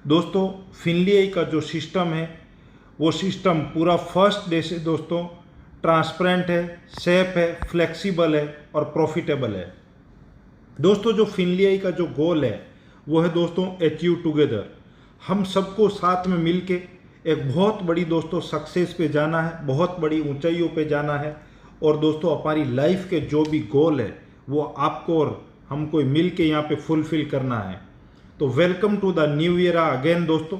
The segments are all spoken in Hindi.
दोस्तों फिनलियाई का जो सिस्टम है वो सिस्टम पूरा फर्स्ट डे से दोस्तों ट्रांसपेरेंट है, सेफ है, फ्लेक्सिबल है और प्रॉफिटेबल है। दोस्तों जो फिनलियाई का जो गोल है वो है दोस्तों अचीव टुगेदर। हम सबको साथ में मिलके एक बहुत बड़ी दोस्तों सक्सेस पे जाना है, बहुत बड़ी ऊंचाइयों पे जाना है। और दोस्तों हमारी लाइफ के जो भी गोल है वो आपको और हमको मिल के यहाँ पे फुलफिल करना है। तो welcome to the new year again दोस्तों।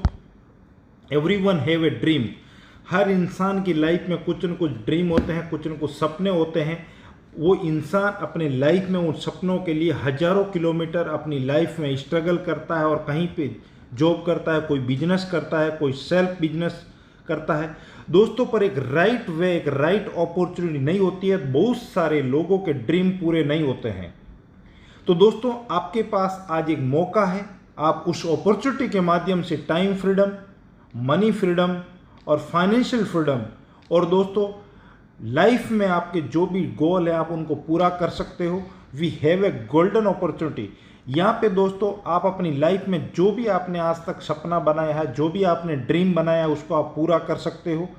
Everyone have a dream. हर इंसान की लाइफ में कुछ न कुछ ड्रीम होते हैं, कुछ न कुछ सपने होते हैं। वो इंसान अपने लाइफ में उन सपनों के लिए हजारों किलोमीटर अपनी लाइफ में स्ट्रगल करता है और कहीं पे जॉब करता है, कोई बिजनेस करता है, कोई सेल्फ बिजनेस करता है दोस्तों। पर एक राइट वे, एक राइट अपॉर्चुनिटी नहीं होती है। बहुत सारे लोगों के ड्रीम पूरे नहीं होते हैं। तो दोस्तों आपके पास आज एक मौका है, आप उस अपॉर्चुनिटी के माध्यम से टाइम फ्रीडम, मनी फ्रीडम और फाइनेंशियल फ्रीडम और दोस्तों लाइफ में आपके जो भी गोल है आप उनको पूरा कर सकते हो। We have a golden opportunity. यहाँ पे दोस्तों आप अपनी लाइफ में जो भी आपने आज तक सपना बनाया है, जो भी आपने ड्रीम बनाया है, उसको आप पूरा कर सकते हो।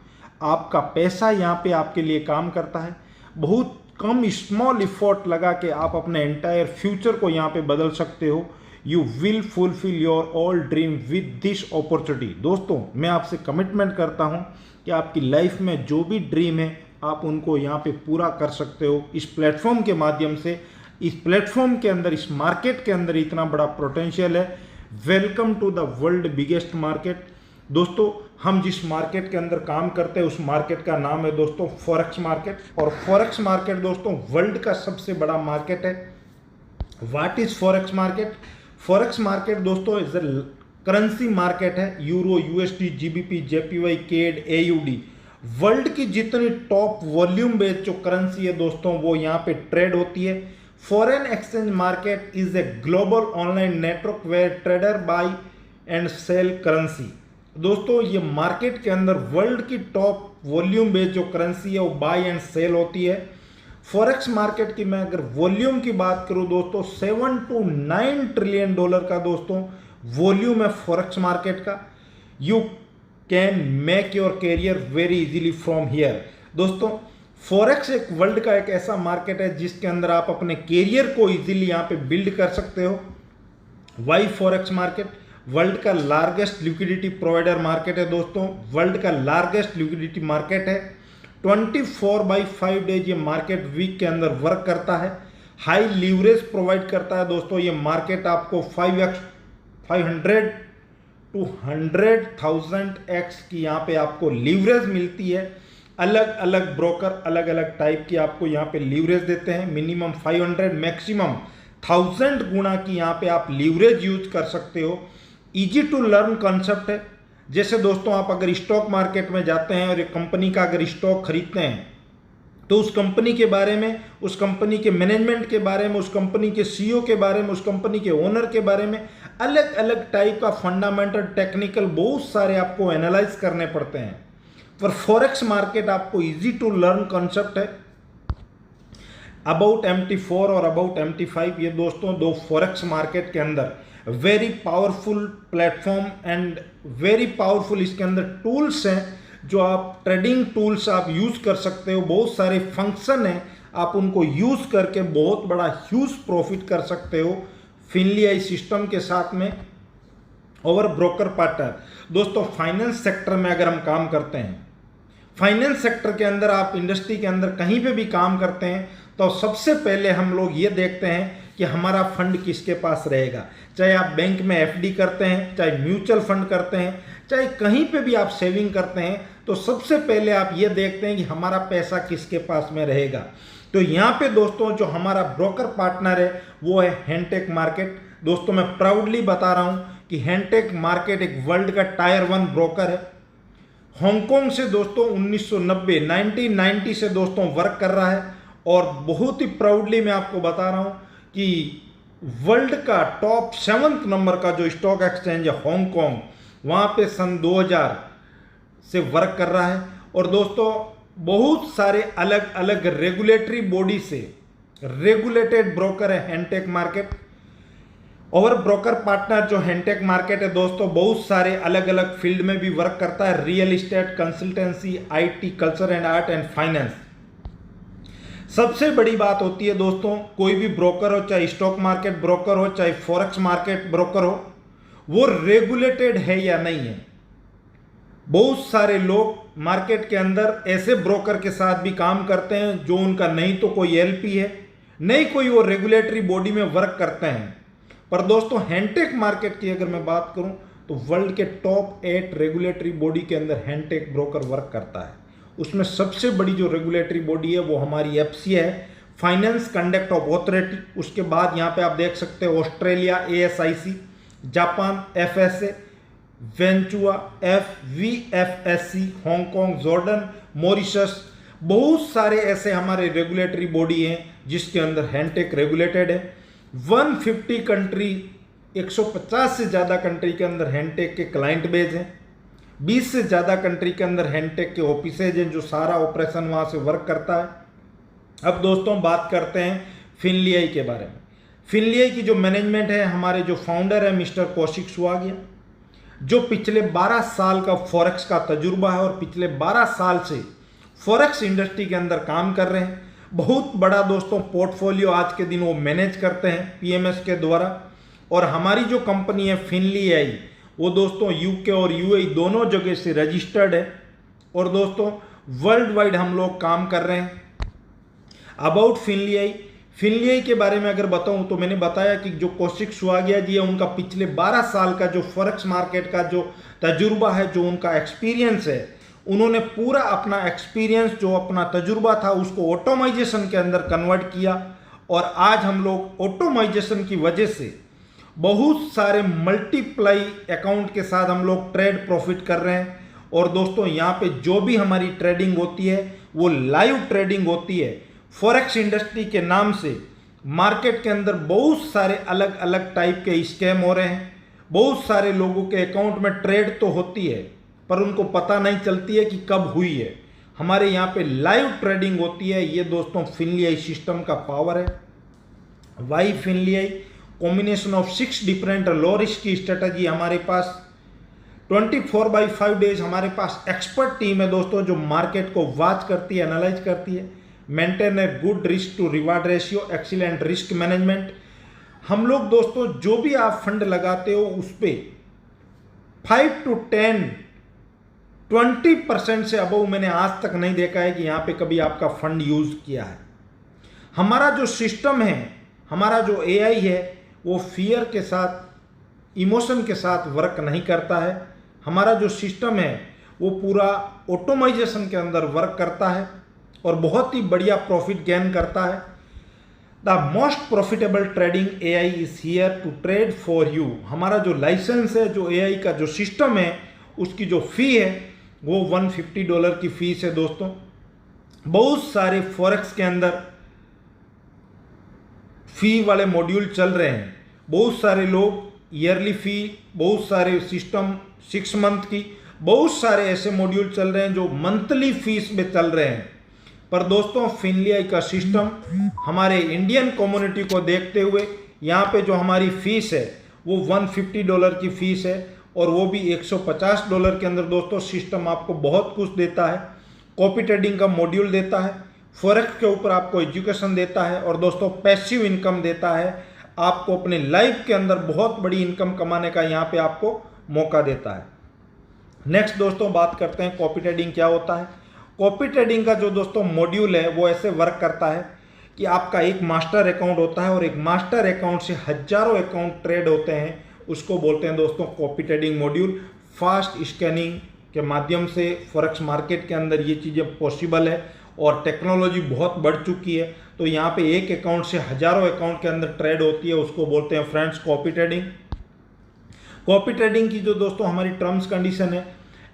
आपका पैसा यहाँ पे आपके लिए काम करता है। बहुत कम स्मॉल इफोर्ट लगा के आप अपने एंटायर फ्यूचर को यहाँ पे बदल सकते हो। You will fulfil your all dream with this opportunity. दोस्तों मैं आपसे कमिटमेंट करता हूँ कि आपकी लाइफ में जो भी ड्रीम है आप उनको यहाँ पे पूरा कर सकते हो इस प्लेटफॉर्म के माध्यम से। इस प्लेटफॉर्म के अंदर, इस मार्केट के अंदर इतना बड़ा पोटेंशियल है। Welcome to the world biggest market. दोस्तों हम जिस मार्केट के अंदर काम करते हैं उस मार्केट का नाम है दोस्तों फॉरेक्स मार्केट। और फॉरेक्स मार्केट दोस्तों वर्ल्ड का सबसे बड़ा मार्केट है। What is forex market? Forex market दोस्तों इज अ करेंसी मार्केट है। Euro, USD, GBP, JPY, CAD, AUD, world की जितनी टॉप वॉल्यूम बेस्ड जो करेंसी है दोस्तों वो यहाँ पे ट्रेड होती है। Foreign exchange market is a global online network where trader buy and sell currency. दोस्तों ये मार्केट के अंदर वर्ल्ड की टॉप वॉल्यूम बेस्ड जो करेंसी है वो बाय एंड सेल होती है। फॉरेक्स मार्केट की मैं अगर वॉल्यूम की बात करूं दोस्तों 7 to 9 ट्रिलियन डॉलर का दोस्तों वॉल्यूम है फॉरेक्स मार्केट का। You can make your career very easily from here. दोस्तों फॉरेक्स एक वर्ल्ड का एक ऐसा मार्केट है जिसके अंदर आप अपने कैरियर को इजीली यहाँ पे बिल्ड कर सकते हो। Why forex market? वर्ल्ड का लार्जेस्ट लिक्विडिटी प्रोवाइडर मार्केट है दोस्तों। वर्ल्ड का लार्जेस्ट लिक्विडिटी मार्केट है। 24/5 डेज ये मार्केट वीक के अंदर वर्क करता है। हाई लीवरेज प्रोवाइड करता है दोस्तों। ये मार्केट आपको 5x 500 to 100,000x की यहाँ पे आपको लीवरेज मिलती है। अलग अलग ब्रोकर अलग अलग टाइप की आपको यहाँ पे लीवरेज देते हैं। मिनिमम 500 मैक्सिमम 1000 गुना की यहाँ पे आप लीवरेज यूज कर सकते हो। इजी टू लर्न कॉन्सेप्ट है। जैसे दोस्तों आप अगर स्टॉक मार्केट में जाते हैं और एक कंपनी का अगर स्टॉक खरीदते हैं तो उस कंपनी के बारे में, उस कंपनी के मैनेजमेंट के बारे में, उस कंपनी के सीईओ के बारे में, उस कंपनी के ओनर के बारे में अलग अलग टाइप का फंडामेंटल, टेक्निकल बहुत सारे आपको एनालाइज करने पड़ते हैं। पर फॉरेक्स मार्केट आपको इजी टू लर्न कॉन्सेप्ट है। अबाउट MT4 और अबाउट MT5 ये दोस्तों दो फॉरेक्स मार्केट के अंदर very powerful platform and very powerful इसके अंदर टूल्स हैं जो आप ट्रेडिंग टूल्स आप यूज कर सकते हो। बहुत सारे फंक्शन हैं, आप उनको यूज करके बहुत बड़ा ह्यूज प्रॉफिट कर सकते हो फिनलियाई सिस्टम के साथ में। और ब्रोकर पार्टनर दोस्तों फाइनेंस सेक्टर में अगर हम काम करते हैं, फाइनेंस सेक्टर के अंदर आप इंडस्ट्री के अंदर कहीं पे भी काम करते हैं तो सबसे पहले हम लोग ये देखते हैं कि हमारा फंड किसके पास रहेगा। चाहे आप बैंक में एफडी करते हैं, चाहे म्यूचुअल फंड करते हैं, चाहे कहीं पे भी आप सेविंग करते हैं तो सबसे पहले आप ये देखते हैं कि हमारा पैसा किसके पास में रहेगा। तो यहाँ पे दोस्तों जो हमारा ब्रोकर पार्टनर है वो है हैंडटेक मार्केट। दोस्तों मैं प्राउडली बता रहा हूँ कि हैंडटेक मार्केट एक वर्ल्ड का टायर 1 ब्रोकर है। हांगकांग से दोस्तों 1990 से दोस्तों वर्क कर रहा है। और बहुत ही प्राउडली मैं आपको बता रहा हूँ कि वर्ल्ड का टॉप 7th नंबर का जो स्टॉक एक्सचेंज है हांगकांग, वहाँ पे सन 2000 से वर्क कर रहा है। और दोस्तों बहुत सारे अलग अलग रेगुलेटरी बॉडी से रेगुलेटेड ब्रोकर है हैंडटेक मार्केट। और ब्रोकर पार्टनर जो हेंटेक मार्केट है दोस्तों, बहुत सारे अलग अलग फील्ड में भी वर्क करता है, real estate, consultancy, IT, culture and art and finance. सबसे बड़ी बात होती है दोस्तों, कोई भी ब्रोकर हो, चाहे स्टॉक मार्केट ब्रोकर हो, चाहे फॉरेक्स मार्केट ब्रोकर हो, वो रेगुलेटेड है या नहीं है। बहुत सारे लोग मार्केट के अंदर ऐसे ब्रोकर के साथ भी काम करते हैं जो उनका नहीं तो कोई एलपी है, नहीं कोई वो रेगुलेटरी बॉडी में वर्क करते हैं। पर दोस्तों हेंटेक मार्केट की अगर मैं बात करूं तो वर्ल्ड के टॉप 8 रेगुलेटरी बॉडी के अंदर हेंटेक ब्रोकर वर्क करता है। उसमें सबसे बड़ी जो रेगुलेटरी बॉडी है वो हमारी एफसी है, फाइनेंस कंडक्ट ऑथोरिटी। उसके बाद यहाँ पे आप देख सकते हैं Australia ASIC, Japan FSA, Vanuatu VFSC, Hong Kong, Jordan, Mauritius. बहुत सारे ऐसे हमारे रेगुलेटरी बॉडी हैं जिसके अंदर हेंटेक रेगुलेटेड है। 150 कंट्री, 150 से ज़्यादा कंट्री के अंदर हेंटेक के क्लाइंट बेस हैं। 20 से ज़्यादा कंट्री के अंदर हेंटेक के ऑफिसेज हैं जो सारा ऑपरेशन वहाँ से वर्क करता है। अब दोस्तों बात करते हैं फिनलियाई के बारे में। फिनलियाई की जो मैनेजमेंट है, हमारे जो फाउंडर है मिस्टर कौशिक सुवागिया, जो पिछले 12 साल का फॉरेक्स का तजुर्बा है और पिछले 12 साल से फॉरेक्स इंडस्ट्री के अंदर काम कर रहे हैं। बहुत बड़ा दोस्तों पोर्टफोलियो आज के दिन वो मैनेज करते हैं पीएमएस के द्वारा। और हमारी जो कंपनी है फिनलियाई, वो दोस्तों यूके और यूएई दोनों जगह से रजिस्टर्ड है और दोस्तों वर्ल्ड वाइड हम लोग काम कर रहे हैं। अबाउट फिनलियाई के बारे में अगर बताऊं तो मैंने बताया कि जो कौशिक सुवागिया जी है, उनका पिछले 12 साल का जो फॉरेक्स मार्केट का जो तजुर्बा है, जो उनका एक्सपीरियंस है, उन्होंने पूरा अपना एक्सपीरियंस, जो अपना तजुर्बा था, उसको ऑटोमाइजेशन के अंदर कन्वर्ट किया। और आज हम लोग ऑटोमाइजेशन की वजह से बहुत सारे मल्टीप्लाई अकाउंट के साथ हम लोग ट्रेड प्रॉफिट कर रहे हैं। और दोस्तों यहाँ पे जो भी हमारी ट्रेडिंग होती है वो लाइव ट्रेडिंग होती है। फॉरेक्स इंडस्ट्री के नाम से मार्केट के अंदर बहुत सारे अलग अलग टाइप के स्कैम हो रहे हैं। बहुत सारे लोगों के अकाउंट में ट्रेड तो होती है पर उनको पता नहीं चलती है कि कब हुई है। हमारे यहाँ पे लाइव ट्रेडिंग होती है। ये दोस्तों फिनलियाई सिस्टम का पावर है। वाई फिनलियाई, combination of 6 different low risk की स्ट्रेटजी हमारे पास, 24/5 डेज हमारे पास एक्सपर्ट टीम है दोस्तों, जो मार्केट को वॉच करती है, एनालाइज करती है, maintain a good risk to reward ratio, excellent risk management. हम लोग दोस्तों जो भी आप फंड लगाते हो उस पर 5 to 10, 20% से अबव मैंने आज तक नहीं देखा है कि यहाँ पे कभी आपका फंड यूज किया है। हमारा जो सिस्टम है, हमारा जो एआई है, वो फियर के साथ, इमोशन के साथ वर्क नहीं करता है। हमारा जो सिस्टम है वो पूरा ऑटोमाइजेशन के अंदर वर्क करता है और बहुत ही बढ़िया प्रॉफिट गेन करता है। The most profitable trading AI is here to trade for you. हमारा जो लाइसेंस है, जो एआई का जो सिस्टम है, उसकी जो फी है वो $150 की फीस है दोस्तों। बहुत सारे फॉरेक्स के अंदर फी वाले मॉड्यूल चल रहे हैं। बहुत सारे लोग ईयरली फी, बहुत सारे सिस्टम 6 मंथ की, बहुत सारे ऐसे मॉड्यूल चल रहे हैं जो मंथली फीस में चल रहे हैं। पर दोस्तों फिनलियाई का सिस्टम हमारे इंडियन कम्युनिटी को देखते हुए यहाँ पे जो हमारी फीस है वो $150 की फीस है और वो भी $150 के अंदर दोस्तों सिस्टम आपको बहुत कुछ देता है। कॉपी ट्रेडिंग का मॉड्यूल देता है, फॉरेक्स के ऊपर आपको एजुकेशन देता है और दोस्तों पैसिव इनकम देता है। आपको अपने लाइफ के अंदर बहुत बड़ी इनकम कमाने का यहाँ पे आपको मौका देता है। नेक्स्ट दोस्तों बात करते हैं कॉपी ट्रेडिंग क्या होता है। कॉपी ट्रेडिंग का जो दोस्तों मॉड्यूल है वो ऐसे वर्क करता है कि आपका एक मास्टर अकाउंट होता है और एक मास्टर अकाउंट से हजारों अकाउंट ट्रेड होते हैं। उसको बोलते हैं दोस्तों copy trading module. Fast scanning के माध्यम से फॉरेक्स मार्केट के अंदर ये चीज़ें पॉसिबल है और टेक्नोलॉजी बहुत बढ़ चुकी है। तो यहाँ पे एक अकाउंट से हजारों अकाउंट के अंदर ट्रेड होती है, उसको बोलते हैं friends copy trading. Copy trading की जो दोस्तों हमारी टर्म्स कंडीशन है,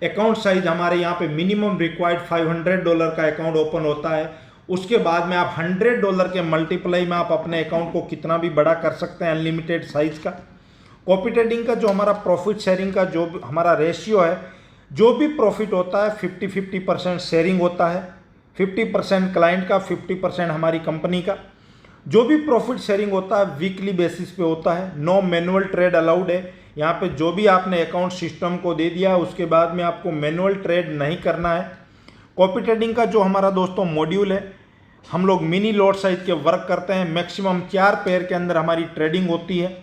अकाउंट साइज हमारे यहाँ पे मिनिमम रिक्वायर्ड $500 का अकाउंट ओपन होता है। उसके बाद में आप $100 के मल्टीप्लाई में आप अपने अकाउंट को कितना भी बड़ा कर सकते हैं, अनलिमिटेड साइज का। कॉपी ट्रेडिंग का जो हमारा प्रॉफिट शेयरिंग का जो हमारा रेशियो है, जो भी प्रॉफिट होता है 50-50% शेयरिंग होता है। 50% क्लाइंट का, 50% हमारी कंपनी का। जो भी प्रॉफिट शेयरिंग होता है वीकली बेसिस पे होता है। नो मैनुअल ट्रेड अलाउड है। यहाँ पे जो भी आपने अकाउंट सिस्टम को दे दिया उसके बाद में आपको मैनुअल ट्रेड नहीं करना है। कॉपी ट्रेडिंग का जो हमारा दोस्तों मॉड्यूल है, हम लोग मिनी लॉट साइज के वर्क करते हैं। मैक्सिमम 4 पेयर के अंदर हमारी ट्रेडिंग होती है।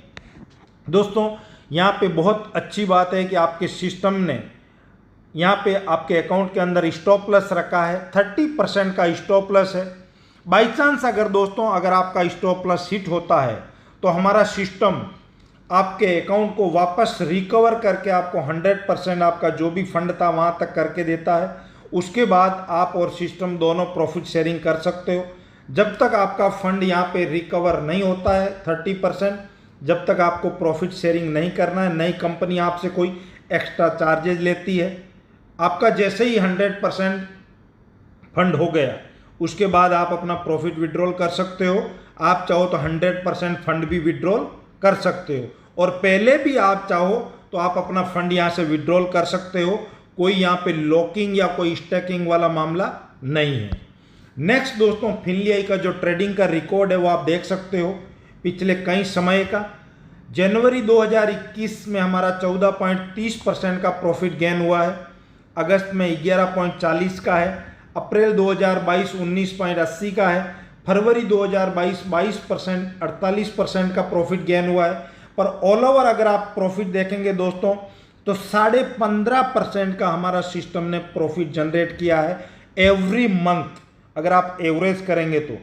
दोस्तों यहाँ पे बहुत अच्छी बात है कि आपके सिस्टम ने यहाँ पे आपके अकाउंट के अंदर स्टॉप लॉस रखा है, 30% का स्टॉप लॉस है। बाई चांस अगर आपका स्टॉप लॉस हिट होता है तो हमारा सिस्टम आपके अकाउंट को वापस रिकवर करके आपको 100% आपका जो भी फंड था वहाँ तक करके देता है। उसके बाद आप और सिस्टम दोनों प्रॉफिट शेयरिंग कर सकते हो। जब तक आपका फंड यहाँ पे रिकवर नहीं होता है 30%, जब तक आपको प्रॉफिट शेयरिंग नहीं करना है। नई कंपनी आपसे कोई एक्स्ट्रा चार्जेज लेती है। आपका जैसे ही 100% फंड हो गया उसके बाद आप अपना प्रॉफिट विड्रॉल कर सकते हो। आप चाहो तो 100% फंड भी विड्रॉल कर सकते हो, और पहले भी आप चाहो तो आप अपना फंड यहाँ से विड्रॉल कर सकते हो। कोई यहाँ पे लॉकिंग या कोई स्टैकिंग वाला मामला नहीं है। नेक्स्ट दोस्तों, फिनलीआई का जो ट्रेडिंग का रिकॉर्ड है वो आप देख सकते हो पिछले कई समय का। जनवरी 2021 में हमारा 14.30% का प्रॉफिट गेन हुआ है। अगस्त में 11.40 का है। अप्रैल 2022 19.80 का है। फरवरी 2022 22% 48% का प्रॉफिट गेन हुआ है। पर ऑल ओवर अगर आप प्रॉफिट देखेंगे दोस्तों तो 15.5% का हमारा सिस्टम ने प्रॉफिट जनरेट किया है एवरी मंथ, अगर आप एवरेज करेंगे तो।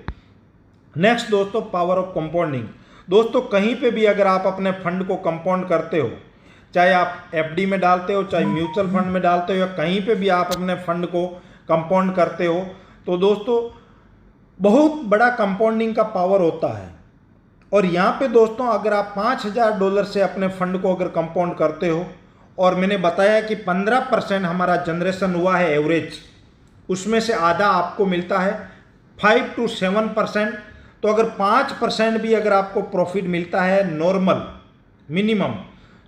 नेक्स्ट दोस्तों, पावर ऑफ कंपाउंडिंग। दोस्तों कहीं पे भी अगर आप अपने फंड को कंपाउंड करते हो, चाहे आप एफडी में डालते हो, चाहे म्यूचुअल फंड में डालते हो, या कहीं पे भी आप अपने फंड को कंपाउंड करते हो, तो दोस्तों बहुत बड़ा कंपाउंडिंग का पावर होता है। और यहाँ पे दोस्तों अगर आप $5000 से अपने फंड को अगर कंपाउंड करते हो, और मैंने बताया कि 15% हमारा जनरेशन हुआ है एवरेज, उसमें से आधा आपको मिलता है 5 to 7%। तो अगर 5% भी अगर आपको प्रॉफिट मिलता है नॉर्मल मिनिमम,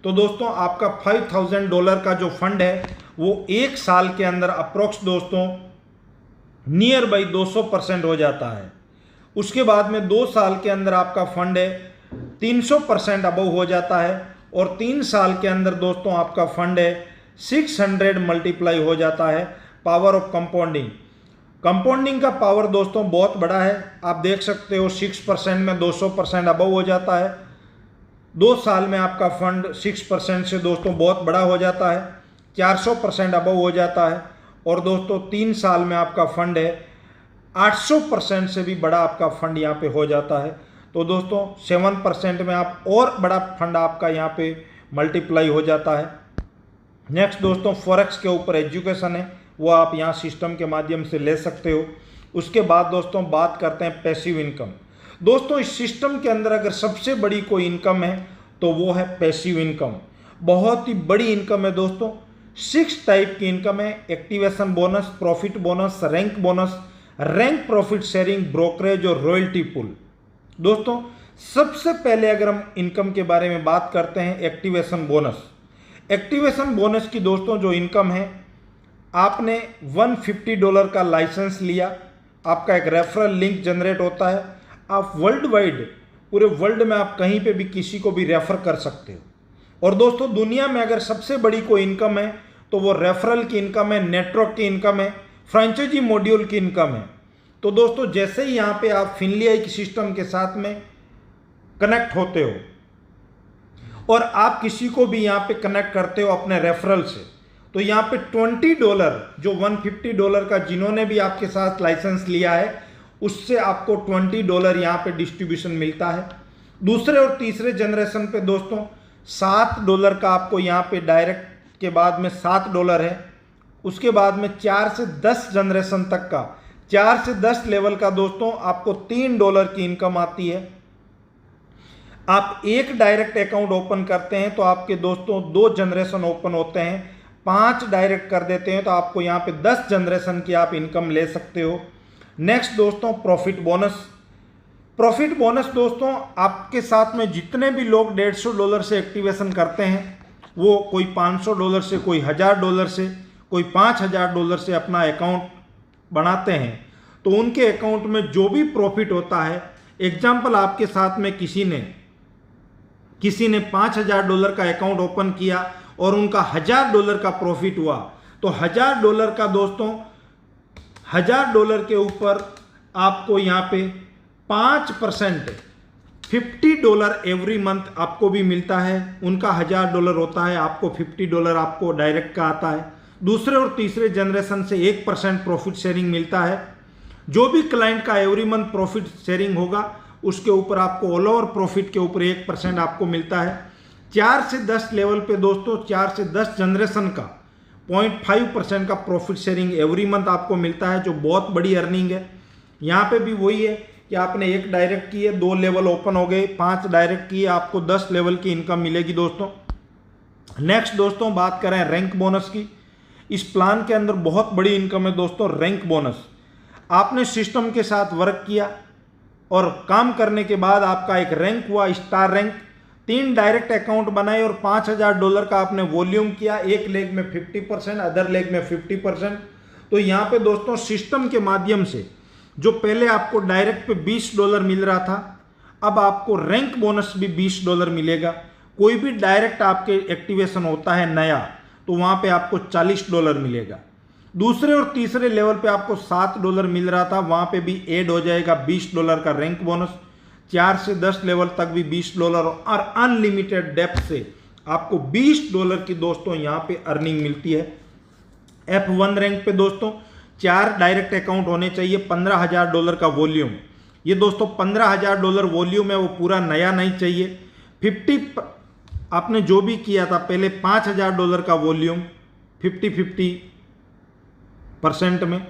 तो दोस्तों आपका $5000 का जो फंड है वो एक साल के अंदर अप्रोक्स दोस्तों नियर बाई 200% हो जाता है। उसके बाद में 2 साल के अंदर आपका फंड है 300% अबव हो जाता है, और 3 साल के अंदर दोस्तों आपका फंड है 600 मल्टीप्लाई हो जाता है। Power of compounding. कंपाउंडिंग का पावर दोस्तों बहुत बड़ा है। आप देख सकते हो 6% में 200% अबव हो जाता है। 2 साल में आपका फंड 6% से दोस्तों बहुत बड़ा हो जाता है, 400% अबव हो जाता है। और दोस्तों 3 साल में आपका फंड है 800% से भी बड़ा आपका फंड यहाँ पे हो जाता है। तो दोस्तों 7% में आप और बड़ा फंड आपका यहाँ पे मल्टीप्लाई हो जाता है। नेक्स्ट दोस्तों, फॉरेक्स के ऊपर एजुकेशन है, वो आप यहाँ सिस्टम के माध्यम से ले सकते हो। उसके बाद दोस्तों बात करते हैं पैसिव इनकम। दोस्तों इस सिस्टम के अंदर अगर सबसे बड़ी कोई इनकम है तो वो है पैसिव इनकम। बहुत ही बड़ी इनकम है दोस्तों। 6 टाइप की इनकम है: activation bonus, profit bonus, rank bonus, rank profit sharing, brokerage और रॉयल्टी पूल। दोस्तों सबसे पहले अगर हम इनकम के बारे में बात करते हैं एक्टिवेशन बोनस। एक्टिवेशन बोनस की दोस्तों जो इनकम है, आपने $150 का लाइसेंस लिया, आपका एक रेफरल लिंक जनरेट होता है, आप वर्ल्ड वाइड पूरे वर्ल्ड में आप कहीं पे भी किसी को भी रेफर कर सकते हो। और दोस्तों दुनिया में अगर सबसे बड़ी कोई इनकम है तो वो रेफरल की इनकम है, नेटवर्क की इनकम है, फ्रेंचाइजी मॉड्यूल की इनकम है। तो दोस्तों जैसे ही यहाँ पे आप फिनलीआई की सिस्टम के साथ में कनेक्ट होते हो और आप किसी को भी यहाँ पे कनेक्ट करते हो अपने रेफरल से, तो यहाँ पे $20 जो $150 का जिन्होंने भी आपके साथ लाइसेंस लिया है उससे आपको $20 यहाँ पे डिस्ट्रीब्यूशन मिलता है। दूसरे और तीसरे जनरेशन पे दोस्तों $7 का आपको यहाँ पे डायरेक्ट के बाद में $7 है। उसके बाद में 4 से 10 जनरेशन तक का 4 से 10 लेवल का दोस्तों आपको $3 की इनकम आती है। आप एक डायरेक्ट अकाउंट ओपन करते हैं तो आपके दोस्तों 2 जनरेशन ओपन होते हैं, 5 डायरेक्ट कर देते हैं तो आपको यहाँ पे 10 जनरेशन की आप इनकम ले सकते हो। नेक्स्ट दोस्तों प्रॉफिट बोनस। प्रॉफिट बोनस दोस्तों आपके साथ में जितने भी लोग $150 से एक्टिवेशन करते हैं, वो कोई $500 से, कोई $1000 से, कोई $5000 से अपना अकाउंट बनाते हैं, तो उनके अकाउंट में जो भी प्रॉफिट होता है एग्जाम्पल, आपके साथ में किसी ने $5,000 का अकाउंट ओपन किया और उनका $1,000 का प्रॉफिट हुआ, तो $1,000 का दोस्तों $1,000 के ऊपर आपको यहाँ पे 5% $50 एवरी मंथ आपको भी मिलता है। उनका $1,000 होता है, आपको $50 आपको डायरेक्ट का आता है। दूसरे और तीसरे जनरेशन से 1% प्रॉफिट शेयरिंग मिलता है। जो भी क्लाइंट का एवरी मंथ प्रॉफिट शेयरिंग होगा उसके ऊपर आपको ऑल ओवर प्रॉफिट के ऊपर 1% आपको मिलता है। 4 से 10 लेवल पे दोस्तों 4 से 10 जनरेशन का 0.5% का प्रॉफिट शेयरिंग एवरी मंथ आपको मिलता है, जो बहुत बड़ी अर्निंग है। यहाँ पे भी वही है कि आपने 1 डायरेक्ट किए, 2 लेवल ओपन हो गए, 5 डायरेक्ट किए, आपको 10 लेवल की इनकम मिलेगी दोस्तों। नेक्स्ट दोस्तों बात करें रैंक बोनस की। इस प्लान के अंदर बहुत बड़ी इनकम है दोस्तों, रैंक बोनस। आपने सिस्टम के साथ वर्क किया और काम करने के बाद आपका एक रैंक हुआ, स्टार रैंक। 3 डायरेक्ट अकाउंट बनाए और $5,000 का आपने वॉल्यूम किया, एक लेग में 50%, अदर लेग में 50%। तो यहाँ पे दोस्तों सिस्टम के माध्यम से जो पहले आपको डायरेक्ट पे $20 मिल रहा था, अब आपको रैंक बोनस भी $20 मिलेगा। कोई भी डायरेक्ट आपके एक्टिवेशन होता है नया, तो वहाँ पे आपको $40 मिलेगा। दूसरे और तीसरे लेवल पे आपको $7 मिल रहा था, वहाँ पे भी ऐड हो जाएगा $20 का रैंक बोनस। 4 से 10 लेवल तक भी $20 और अनलिमिटेड डेप्थ से आपको $20 की दोस्तों यहाँ पे अर्निंग मिलती है। F1 रैंक पे दोस्तों 4 डायरेक्ट अकाउंट होने चाहिए, $15,000 का वॉल्यूम। ये दोस्तों $15,000 वॉल्यूम है, वो पूरा नया नहीं चाहिए। 50 आपने जो भी किया था पहले $5,000 का वॉल्यूम 50% में,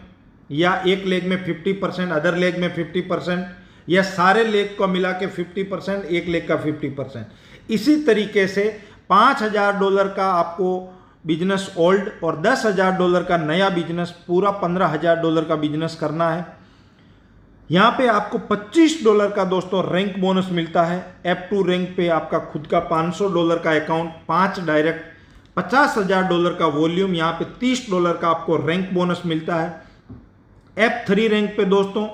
या एक लेग में 50%, अदर लेग में 50%, या सारे लेग को मिला के 50%, एक लेग का 50%। इसी तरीके से $5,000 का आपको बिजनेस ओल्ड और $10,000 का नया बिजनेस, पूरा $15,000 का बिजनेस करना है। यहाँ पे आपको $25 का दोस्तों रैंक बोनस मिलता है। F2 रैंक पे आपका खुद का $500 का अकाउंट, 5 डायरेक्ट, $50,000 का वॉल्यूम, यहाँ पे $30 का आपको रैंक बोनस मिलता है। F3 रैंक पे दोस्तों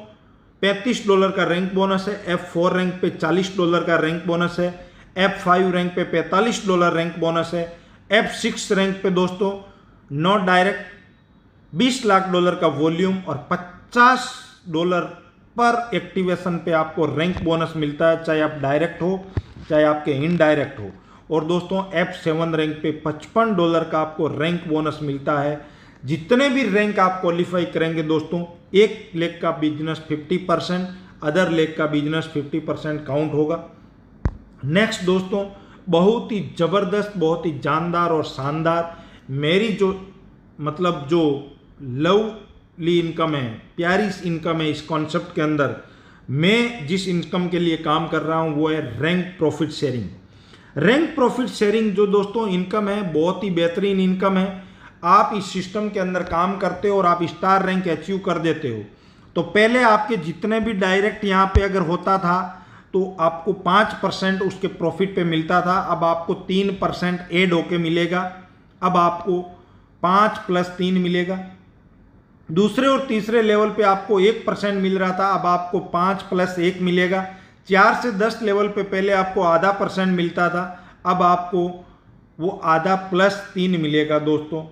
$35 का रैंक बोनस है। F4 रैंक पे $40 का रैंक बोनस है। F5 रैंक पे $45 रैंक बोनस है। F6 रैंक पे दोस्तों नॉट डायरेक्ट $20 लाख का वॉल्यूम और $50 पर एक्टिवेशन पे आपको रैंक बोनस मिलता है, चाहे आप डायरेक्ट हो चाहे आपके इनडायरेक्ट हो। और दोस्तों F7 रैंक पे $55 का आपको रैंक बोनस मिलता है। जितने भी रैंक आप क्वालिफाई करेंगे दोस्तों, एक लेग का बिजनेस 50%, अदर लेग का बिजनेस 50% काउंट होगा। नेक्स्ट दोस्तों बहुत ही ज़बरदस्त, बहुत ही जानदार और शानदार मेरी जो लवली इनकम है, प्यारी इनकम है। इस कॉन्सेप्ट के अंदर मैं जिस इनकम के लिए काम कर रहा हूँ वो है rank profit sharing. Rank profit sharing जो दोस्तों इनकम है, बहुत ही बेहतरीन इनकम है। आप इस सिस्टम के अंदर काम करते हो और आप स्टार रैंक अचीव कर देते हो, तो पहले आपके जितने भी डायरेक्ट यहाँ पे अगर होता था तो आपको 5% उसके प्रॉफिट पे मिलता था। अब आपको 3% ऐड होके मिलेगा, अब आपको 5 + 3 मिलेगा। दूसरे और तीसरे लेवल पे आपको 1% मिल रहा था, अब आपको 5 + 1 मिलेगा। 4 से 10 लेवल पे पहले आपको ½ % मिलता था, अब आपको वो आधा +3 मिलेगा दोस्तों।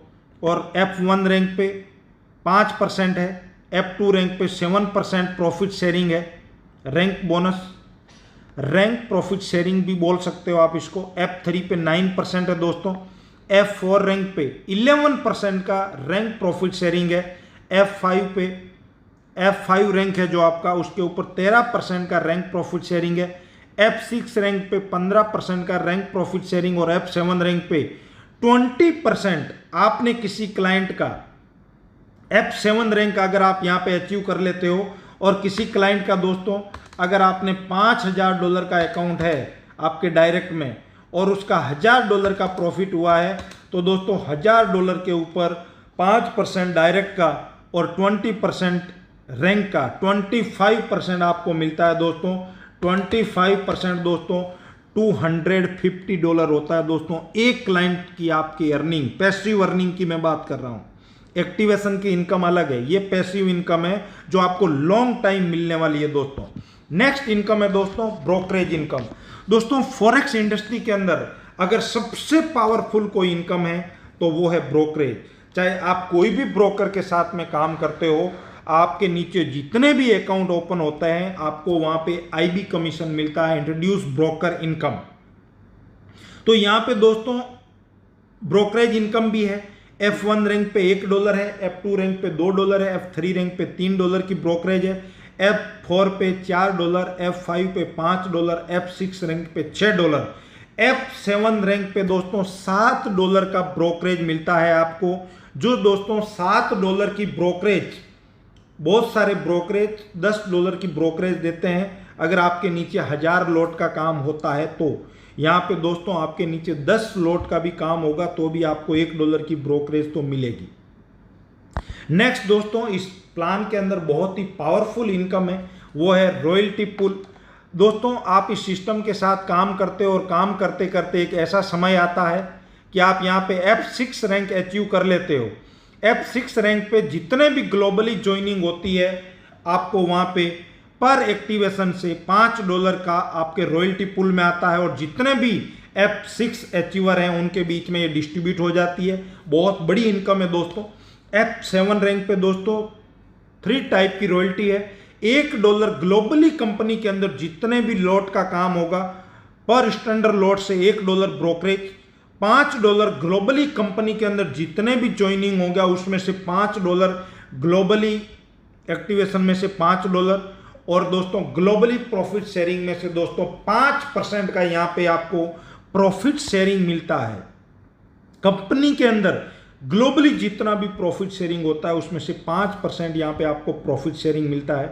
और F1 रैंक पे 5% है, F2 रैंक पे 7% प्रॉफिट शेयरिंग है। Rank bonus, rank profit sharing भी बोल सकते हो आप इसको। F3 पे 9% है दोस्तों। F4 रैंक पे 11% का रैंक प्रॉफिट शेयरिंग है। F5 रैंक है जो आपका, उसके ऊपर 13% का रैंक प्रॉफिट शेयरिंग है। F6 रैंक पे 15% का रैंक प्रॉफिट शेयरिंग और F7 रैंक पे 20%। आपने किसी क्लाइंट का F7 रैंक अगर आप यहाँ पे अचीव कर लेते हो और किसी क्लाइंट का दोस्तों अगर आपने $5,000 का अकाउंट है आपके डायरेक्ट में और उसका $1,000 का प्रॉफिट हुआ है, तो दोस्तों $1,000 के ऊपर 5% डायरेक्ट का और 20% रैंक का 25% आपको मिलता है दोस्तों। 25% दोस्तों $250 होता है दोस्तों एक क्लाइंट की आपकी अर्निंग। पैसिव अर्निंग की मैं बात कर रहा हूँ, एक्टिवेशन की इनकम अलग है, ये पैसिव इनकम है जो आपको लॉन्ग टाइम मिलने वाली है दोस्तों। नेक्स्ट इनकम है दोस्तों ब्रोकरेज इनकम। दोस्तों फॉरेक्स इंडस्ट्री के अंदर अगर सबसे पावरफुल कोई इनकम है तो वो है ब्रोकरेज। चाहे आप कोई भी ब्रोकर के साथ में काम करते हो, आपके नीचे जितने भी अकाउंट ओपन होते हैं आपको वहां पे IB कमीशन मिलता है, इंट्रोड्यूस ब्रोकर इनकम। तो यहां पे दोस्तों ब्रोकरेज इनकम भी है। F1 रैंक पे $1 है, F2 रैंक पे $2 है, F3 रैंक पे $3 की ब्रोकरेज है, F4 पे $4, F5 पे $5, F6 रैंक पे $6, F7 रैंक पे दोस्तों $7 का ब्रोकरेज मिलता है आपको। जो दोस्तों $7 की ब्रोकरेज, बहुत सारे ब्रोकरेज $10 की ब्रोकरेज देते हैं। अगर आपके नीचे 1000 लॉट का काम होता है तो यहाँ पे दोस्तों आपके नीचे 10 लॉट का भी काम होगा तो भी आपको $1 की ब्रोकरेज तो मिलेगी। नेक्स्ट दोस्तों इस प्लान के अंदर बहुत ही पावरफुल इनकम है, वो है रॉयल्टी पुल। दोस्तों आप इस सिस्टम के साथ काम करते हो और काम करते करते एक ऐसा समय आता है कि आप यहाँ पे F6 रैंक अचीव कर लेते हो। F6 रैंक पे जितने भी ग्लोबली ज्वाइनिंग होती है आपको वहाँ पे पर एक्टिवेशन से $5 का आपके रॉयल्टी पुल में आता है और जितने भी F6 अचीवर हैं उनके बीच में ये डिस्ट्रीब्यूट हो जाती है। बहुत बड़ी इनकम है दोस्तों। F7 रैंक पे दोस्तों 3 टाइप की रॉयल्टी है। $1 ग्लोबली कंपनी के अंदर जितने भी लॉट का काम होगा पर स्टैंडर्ड लॉट से $1 ब्रोकरेज। $5 ग्लोबली कंपनी के अंदर जितने भी ज्वाइनिंग होगा उसमें से $5, ग्लोबली एक्टिवेशन में से $5 और दोस्तों ग्लोबली प्रॉफिट शेयरिंग में से दोस्तों 5% का यहाँ पे आपको प्रॉफिट शेयरिंग मिलता है। कंपनी के अंदर ग्लोबली जितना भी प्रॉफिट शेयरिंग होता है उसमें से 5% यहाँ पे आपको प्रॉफिट शेयरिंग मिलता है।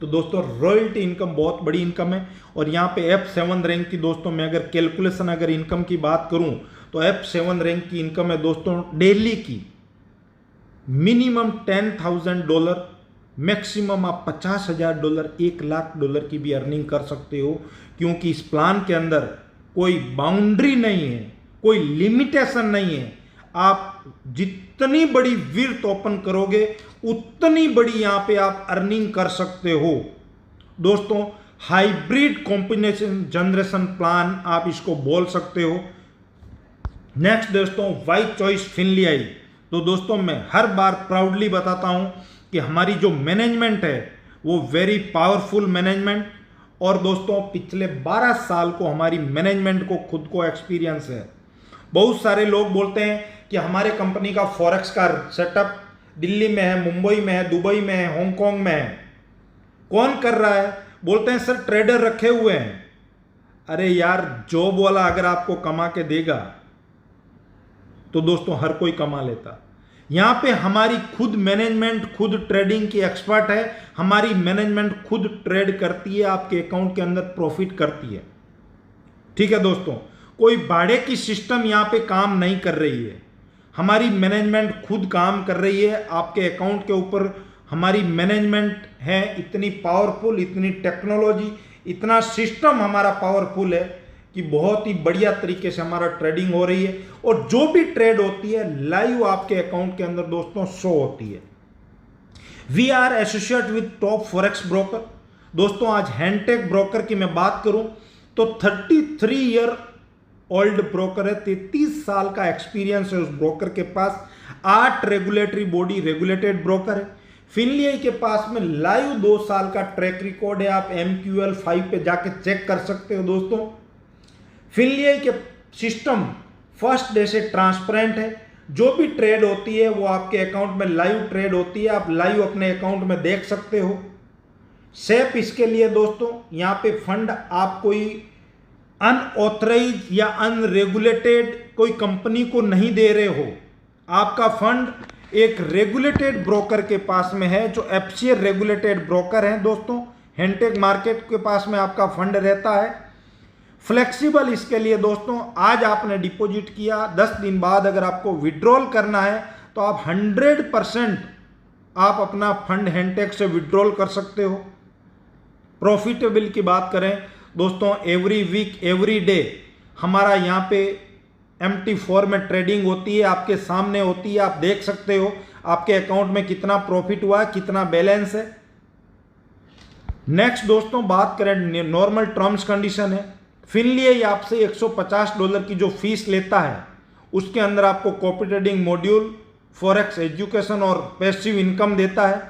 तो दोस्तों रॉयल्टी इनकम बहुत बड़ी इनकम है। और यहाँ पे F7 रैंक की दोस्तों मैं अगर कैलकुलेशन अगर इनकम की बात करूँ तो F7 रैंक की इनकम है दोस्तों डेली की मिनिमम $10,000, मैक्सिमम आप $50,000, $1,00,000 की भी अर्निंग कर सकते हो, क्योंकि इस प्लान के अंदर कोई बाउंड्री नहीं है, कोई लिमिटेशन नहीं है। आप जितनी बड़ी विर्थ ओपन करोगे उतनी बड़ी यहां पे आप अर्निंग कर सकते हो। दोस्तों हाइब्रिड कॉम्बिनेशन जनरेशन प्लान आप इसको बोल सकते हो। नेक्स्ट दोस्तों वाई चॉइस फिनलियाई। तो दोस्तों मैं हर बार प्राउडली बताता हूं कि हमारी जो मैनेजमेंट है वो वेरी पावरफुल मैनेजमेंट, और दोस्तों पिछले 12 साल को हमारी मैनेजमेंट को खुद को एक्सपीरियंस है। बहुत सारे लोग बोलते हैं कि हमारे कंपनी का फॉरेक्स का सेटअप दिल्ली में है, मुंबई में है, दुबई में है, हांगकांग में है। कौन कर रहा है? बोलते हैं सर ट्रेडर रखे हुए हैं। अरे यार जॉब वाला अगर आपको कमा के देगा तो दोस्तों हर कोई कमा लेता। यहां पे हमारी खुद मैनेजमेंट खुद ट्रेडिंग की एक्सपर्ट है। हमारी मैनेजमेंट खुद ट्रेड करती है, आपके अकाउंट के अंदर प्रॉफिट करती है। ठीक है दोस्तों, कोई भाड़े की सिस्टम यहां पे काम नहीं कर रही है। हमारी मैनेजमेंट खुद काम कर रही है आपके अकाउंट के ऊपर। हमारी मैनेजमेंट है इतनी पावरफुल, इतनी टेक्नोलॉजी, इतना सिस्टम हमारा पावरफुल है कि बहुत ही बढ़िया तरीके से हमारा ट्रेडिंग हो रही है। और जो भी ट्रेड होती है लाइव आपके अकाउंट के अंदर दोस्तों शो होती है। We are associate with top forex broker. दोस्तों आज हैंडटेक ब्रोकर की मैं बात करूं तो 33 ईयर ओल्ड ब्रोकर है, 33 साल का एक्सपीरियंस है उस ब्रोकर के पास। 8 रेगुलेटरी बॉडी रेगुलेटेड ब्रोकर है। फिनलियाई के पास में लाइव 2 साल का ट्रैक रिकॉर्ड है। आप MQL 5 पे जाके चेक कर सकते हो दोस्तों। फिनलियाई के सिस्टम फर्स्ट डे से ट्रांसपेरेंट है। जो भी ट्रेड होती है वो आपके अकाउंट में लाइव ट्रेड होती है, आप लाइव अपने अकाउंट में देख सकते हो। सेफ इसके लिए दोस्तों यहाँ पे फंड आप कोई अनऑथराइज या अनरेगुलेटेड कोई कंपनी को नहीं दे रहे हो। आपका फंड एक रेगुलेटेड ब्रोकर के पास में है जो FCA रेगुलेटेड ब्रोकर हैं दोस्तों। हैंडटेक मार्केट के पास में आपका फंड रहता है। फ्लेक्सिबल इसके लिए दोस्तों, आज आपने डिपॉजिट किया, 10 दिन बाद अगर आपको विड्रॉल करना है तो आप 100% आप अपना फंड हैंडटेक से विड्रॉल कर सकते हो। प्रॉफिटेबल की बात करें दोस्तों, एवरी वीक एवरी डे हमारा यहाँ पे MT4 में ट्रेडिंग होती है, आपके सामने होती है, आप देख सकते हो आपके अकाउंट में कितना प्रॉफिट हुआ, कितना बैलेंस है। नेक्स्ट दोस्तों बात करें नॉर्मल टर्म्स कंडीशन है। फिनलीआई आपसे $150 की जो फीस लेता है उसके अंदर आपको copy trading module, forex education और पैसिव इनकम देता है।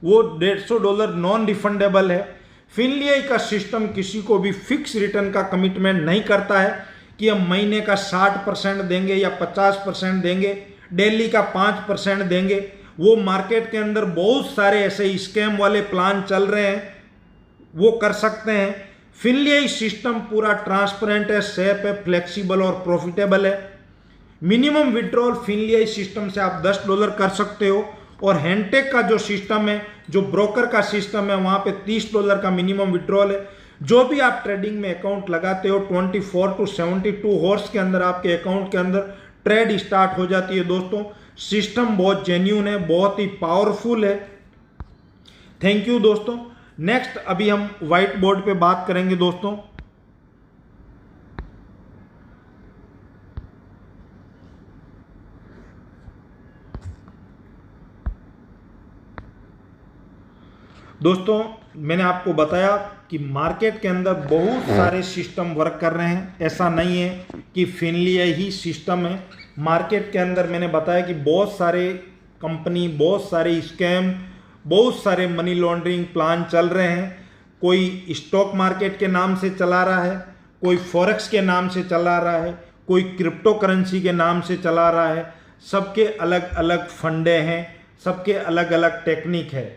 वो $150 नॉन रिफंडेबल है। फिनलीआई का सिस्टम किसी को भी फिक्स रिटर्न का कमिटमेंट नहीं करता है कि हम महीने का 60% देंगे या 50% देंगे, डेली का 5% देंगे। वो मार्केट के अंदर बहुत सारे ऐसे स्कैम वाले प्लान चल रहे हैं, वो कर सकते हैं। फिनलीआई सिस्टम पूरा ट्रांसपेरेंट है, सेफ है, फ्लेक्सिबल और प्रॉफिटेबल है। मिनिमम विड्रॉल फिनलीआई सिस्टम से आप $10 कर सकते हो और हैंडटेक का जो सिस्टम है, जो ब्रोकर का सिस्टम है, वहाँ पे $30 का मिनिमम विड्रॉल है। जो भी आप ट्रेडिंग में अकाउंट लगाते हो 24 to 72 हॉर्स के अंदर आपके अकाउंट के अंदर ट्रेड स्टार्ट हो जाती है। दोस्तों सिस्टम बहुत जेन्युइन है, बहुत ही पावरफुल है। थैंक यू दोस्तों। नेक्स्ट अभी हम व्हाइट बोर्ड पे बात करेंगे दोस्तों। दोस्तों मैंने आपको बताया कि मार्केट के अंदर बहुत सारे सिस्टम वर्क कर रहे हैं। ऐसा नहीं है कि फिनलीआई ही सिस्टम है। मार्केट के अंदर मैंने बताया कि बहुत सारे कंपनी, बहुत सारे स्कैम, बहुत सारे मनी लॉन्ड्रिंग प्लान चल रहे हैं। कोई स्टॉक मार्केट के नाम से चला रहा है, कोई फॉरेक्स के नाम से चला रहा है, कोई क्रिप्टो करेंसी के नाम से चला रहा है। सबके अलग अलग फंडे हैं, सबके अलग अलग टेक्निक है।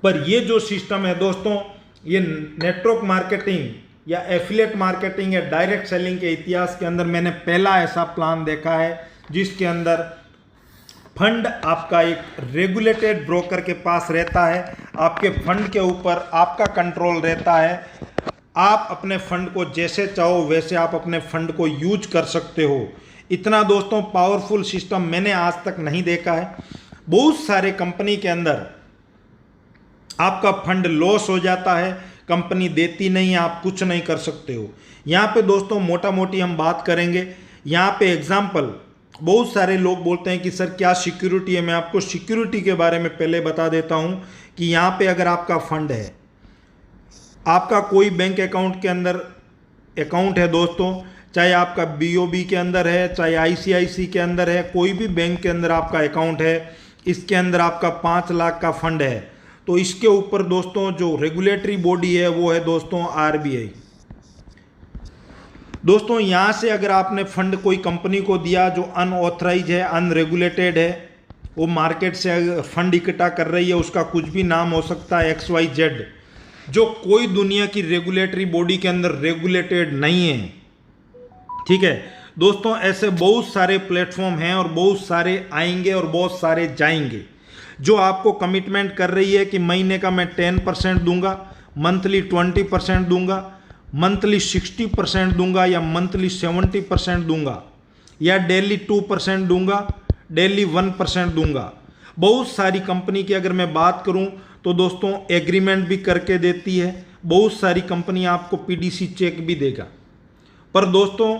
पर ये जो सिस्टम है दोस्तों, ये नेटवर्क मार्केटिंग या एफिलिएट मार्केटिंग या डायरेक्ट सेलिंग के इतिहास के अंदर मैंने पहला ऐसा प्लान देखा है जिसके अंदर फंड आपका एक रेगुलेटेड ब्रोकर के पास रहता है। आपके फंड के ऊपर आपका कंट्रोल रहता है। आप अपने फंड को जैसे चाहो वैसे आप अपने फंड को यूज कर सकते हो। इतना दोस्तों पावरफुल सिस्टम मैंने आज तक नहीं देखा है। बहुत सारे कंपनी के अंदर आपका फंड लॉस हो जाता है, कंपनी देती नहीं, आप कुछ नहीं कर सकते हो। यहाँ पे दोस्तों मोटा मोटी हम बात करेंगे। यहाँ पे एग्जाम्पल, बहुत सारे लोग बोलते हैं कि सर क्या सिक्योरिटी है। मैं आपको सिक्योरिटी के बारे में पहले बता देता हूँ कि यहाँ पे अगर आपका फंड है, आपका कोई बैंक अकाउंट के अंदर अकाउंट है दोस्तों, चाहे आपका BOB के अंदर है, चाहे ICICI के अंदर है, कोई भी बैंक के अंदर आपका अकाउंट है, इसके अंदर आपका 5 लाख का फंड है, तो इसके ऊपर दोस्तों जो रेगुलेटरी बॉडी है वो है दोस्तों RBI। दोस्तों यहाँ से अगर आपने फंड कोई कंपनी को दिया जो अनऑथराइज है, अनरेगुलेटेड है, वो मार्केट से फंड इकट्ठा कर रही है, उसका कुछ भी नाम हो सकता है XYZ, जो कोई दुनिया की रेगुलेटरी बॉडी के अंदर रेगुलेटेड नहीं है। ठीक है दोस्तों, ऐसे बहुत सारे प्लेटफॉर्म हैं और बहुत सारे आएंगे और बहुत सारे जाएंगे जो आपको कमिटमेंट कर रही है कि महीने का मैं 10% दूंगा, मंथली 20% दूंगा, मंथली 60% दूंगा या मंथली 70% दूंगा या डेली 2% दूंगा, डेली 1% दूंगा। बहुत सारी कंपनी की अगर मैं बात करूं तो दोस्तों एग्रीमेंट भी करके देती है। बहुत सारी कंपनी आपको PDC चेक भी देगा। पर दोस्तों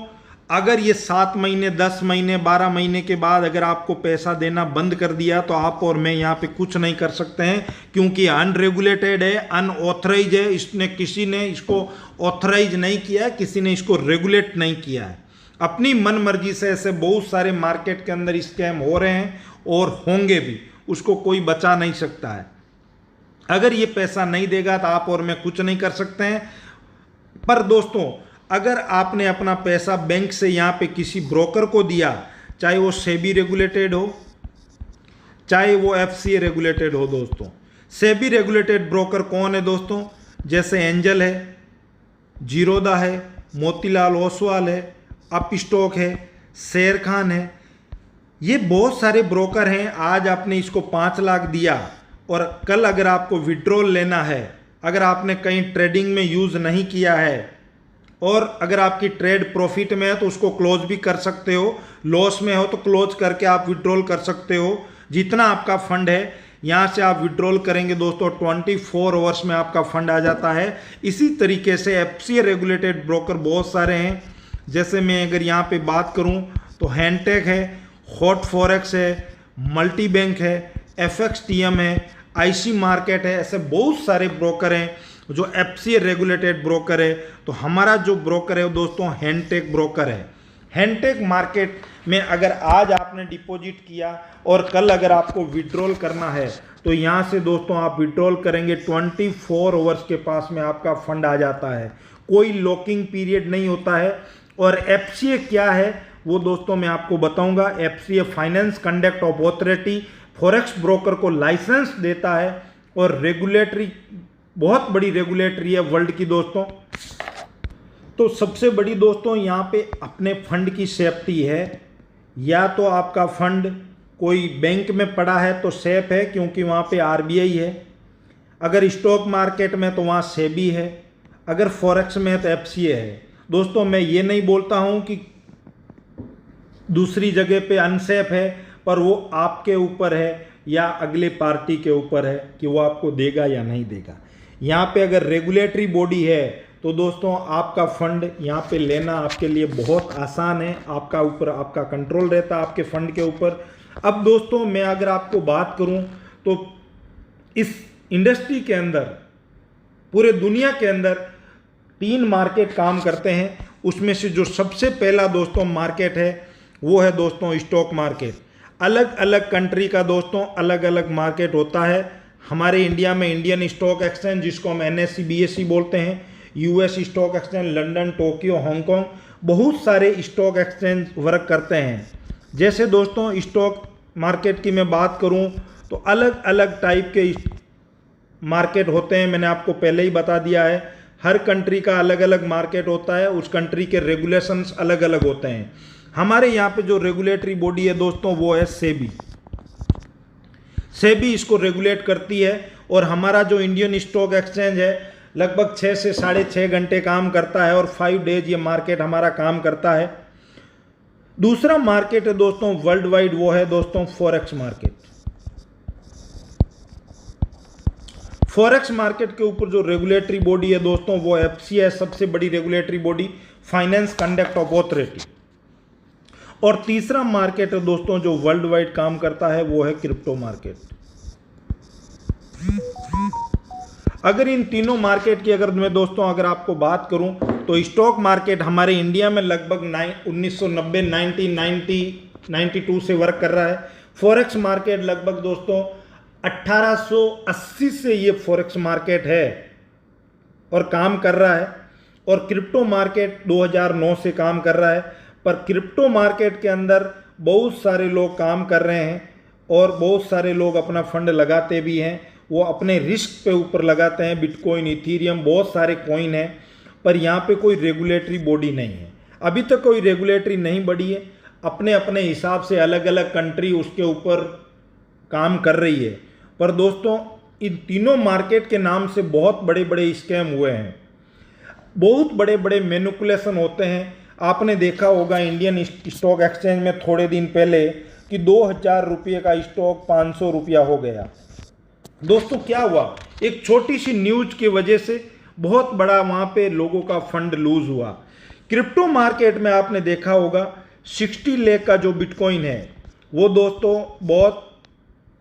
अगर ये 7 महीने, 10 महीने, 12 महीने के बाद अगर आपको पैसा देना बंद कर दिया तो आप और मैं यहाँ पे कुछ नहीं कर सकते हैं, क्योंकि अनरेगुलेटेड है, अनऑथराइज है। इसने किसी ने इसको ऑथराइज नहीं किया है, किसी ने इसको रेगुलेट नहीं किया है। अपनी मन मर्जी से ऐसे बहुत सारे मार्केट के अंदर स्कैम हो रहे हैं और होंगे भी, उसको कोई बचा नहीं सकता है। अगर ये पैसा नहीं देगा तो आप और मैं कुछ नहीं कर सकते हैं। पर दोस्तों अगर आपने अपना पैसा बैंक से यहाँ पे किसी ब्रोकर को दिया, चाहे वो सेबी रेगुलेटेड हो, चाहे वो FCA रेगुलेटेड हो। दोस्तों सेबी रेगुलेटेड ब्रोकर कौन है दोस्तों? जैसे एंजल है, जीरोदा है, मोतीलाल ओसवाल है, अपस्टॉक है, शेर खान है। ये बहुत सारे ब्रोकर हैं। आज आपने इसको 5 लाख दिया और कल अगर आपको विड्रॉल लेना है, अगर आपने कहीं ट्रेडिंग में यूज़ नहीं किया है और अगर आपकी ट्रेड प्रॉफिट में है तो उसको क्लोज भी कर सकते हो, लॉस में हो तो क्लोज करके आप विड्रॉल कर सकते हो। जितना आपका फंड है यहाँ से आप विड्रॉल करेंगे दोस्तों, 24 आवर्स में आपका फंड आ जाता है। इसी तरीके से FCA रेगुलेटेड ब्रोकर बहुत सारे हैं। जैसे मैं अगर यहाँ पे बात करूँ तो हैंडटेक है, हॉट फॉरेक्स है, मल्टी बैंक है, FXTM है, IC मार्केट है, ऐसे बहुत सारे ब्रोकर हैं जो FCA रेगुलेटेड ब्रोकर है। तो हमारा जो ब्रोकर है दोस्तों हैंडटेक ब्रोकर है। हैंडटेक मार्केट में अगर आज आपने डिपॉजिट किया और कल अगर आपको विड्रॉल करना है तो यहाँ से दोस्तों आप विड्रॉल करेंगे 24 आवर्स के पास में आपका फंड आ जाता है, कोई लॉकिंग पीरियड नहीं होता है। और FCA क्या है वो दोस्तों मैं आपको बताऊंगा। FCA finance conduct authority forex broker को लाइसेंस देता है और रेगुलेटरी बहुत बड़ी रेगुलेटरी है वर्ल्ड की दोस्तों। तो सबसे बड़ी दोस्तों यहाँ पे अपने फंड की सेफ्टी है। या तो आपका फंड कोई बैंक में पड़ा है तो सेफ है क्योंकि वहाँ पे RBI है, अगर स्टॉक मार्केट में तो वहाँ सेबी है, अगर फॉरेक्स में है तो FCA है। दोस्तों मैं ये नहीं बोलता हूँ कि दूसरी जगह पे अनसेफ है, पर वो आपके ऊपर है या अगले पार्टी के ऊपर है कि वो आपको देगा या नहीं देगा। यहाँ पे अगर रेगुलेटरी बॉडी है तो दोस्तों आपका फंड यहाँ पे लेना आपके लिए बहुत आसान है, आपका ऊपर आपका कंट्रोल रहता है आपके फंड के ऊपर। अब दोस्तों मैं अगर आपको बात करूँ तो इस इंडस्ट्री के अंदर पूरे दुनिया के अंदर 3 मार्केट काम करते हैं। उसमें से जो सबसे पहला दोस्तों मार्केट है वो है दोस्तों स्टॉक मार्केट। अलग अलग कंट्री का दोस्तों अलग अलग मार्केट होता है। हमारे इंडिया में इंडियन स्टॉक एक्सचेंज जिसको हम NSE BSE बोलते हैं, US stock exchange, London, Tokyo, Hong Kong, बहुत सारे स्टॉक एक्सचेंज वर्क करते हैं। जैसे दोस्तों स्टॉक मार्केट की मैं बात करूं तो अलग अलग टाइप के मार्केट होते हैं। मैंने आपको पहले ही बता दिया है, हर कंट्री का अलग अलग मार्केट होता है, उस कंट्री के रेगुलेशंस अलग अलग होते हैं। हमारे यहाँ पे जो रेगुलेटरी बॉडी है दोस्तों वो है सेबी। सेबी इसको रेगुलेट करती है और हमारा जो इंडियन स्टॉक एक्सचेंज है लगभग 6 से 6.5 घंटे काम करता है और 5 डेज ये मार्केट हमारा काम करता है। दूसरा मार्केट है दोस्तों वर्ल्ड वाइड, वो है दोस्तों फॉरेक्स मार्केट। फॉरेक्स मार्केट के ऊपर जो रेगुलेटरी बॉडी है दोस्तों वो FCA है, सबसे बड़ी regulatory body, finance conduct authority. और तीसरा मार्केट है दोस्तों जो वर्ल्ड वाइड काम करता है वो है क्रिप्टो मार्केट। अगर इन तीनों मार्केट की अगर मैं दोस्तों अगर आपको बात करूं तो स्टॉक मार्केट हमारे इंडिया में लगभग 1990 1992 से वर्क कर रहा है। फॉरेक्स मार्केट लगभग दोस्तों 1880 से ये फॉरेक्स मार्केट है और काम कर रहा है। और क्रिप्टो मार्केट 2009 से काम कर रहा है। पर क्रिप्टो मार्केट के अंदर बहुत सारे लोग काम कर रहे हैं और बहुत सारे लोग अपना फंड लगाते भी हैं, वो अपने रिस्क पे ऊपर लगाते हैं। बिटकॉइन, इथीरियम, बहुत सारे कॉइन हैं, पर यहाँ पे कोई रेगुलेटरी बॉडी नहीं है। अभी तक कोई रेगुलेटरी नहीं बढ़ी है। अपने अपने हिसाब से अलग अलग कंट्री उसके ऊपर काम कर रही है। पर दोस्तों इन तीनों मार्केट के नाम से बहुत बड़े बड़े स्कैम हुए हैं, बहुत बड़े बड़े मैनिपुलेशन होते हैं। आपने देखा होगा इंडियन स्टॉक एक्सचेंज में थोड़े दिन पहले कि 2000 रुपये का स्टॉक 500 रुपया हो गया। दोस्तों क्या हुआ, एक छोटी सी न्यूज की वजह से बहुत बड़ा वहाँ पे लोगों का फंड लूज हुआ। क्रिप्टो मार्केट में आपने देखा होगा 60 लाख का जो बिटकॉइन है वो दोस्तों बहुत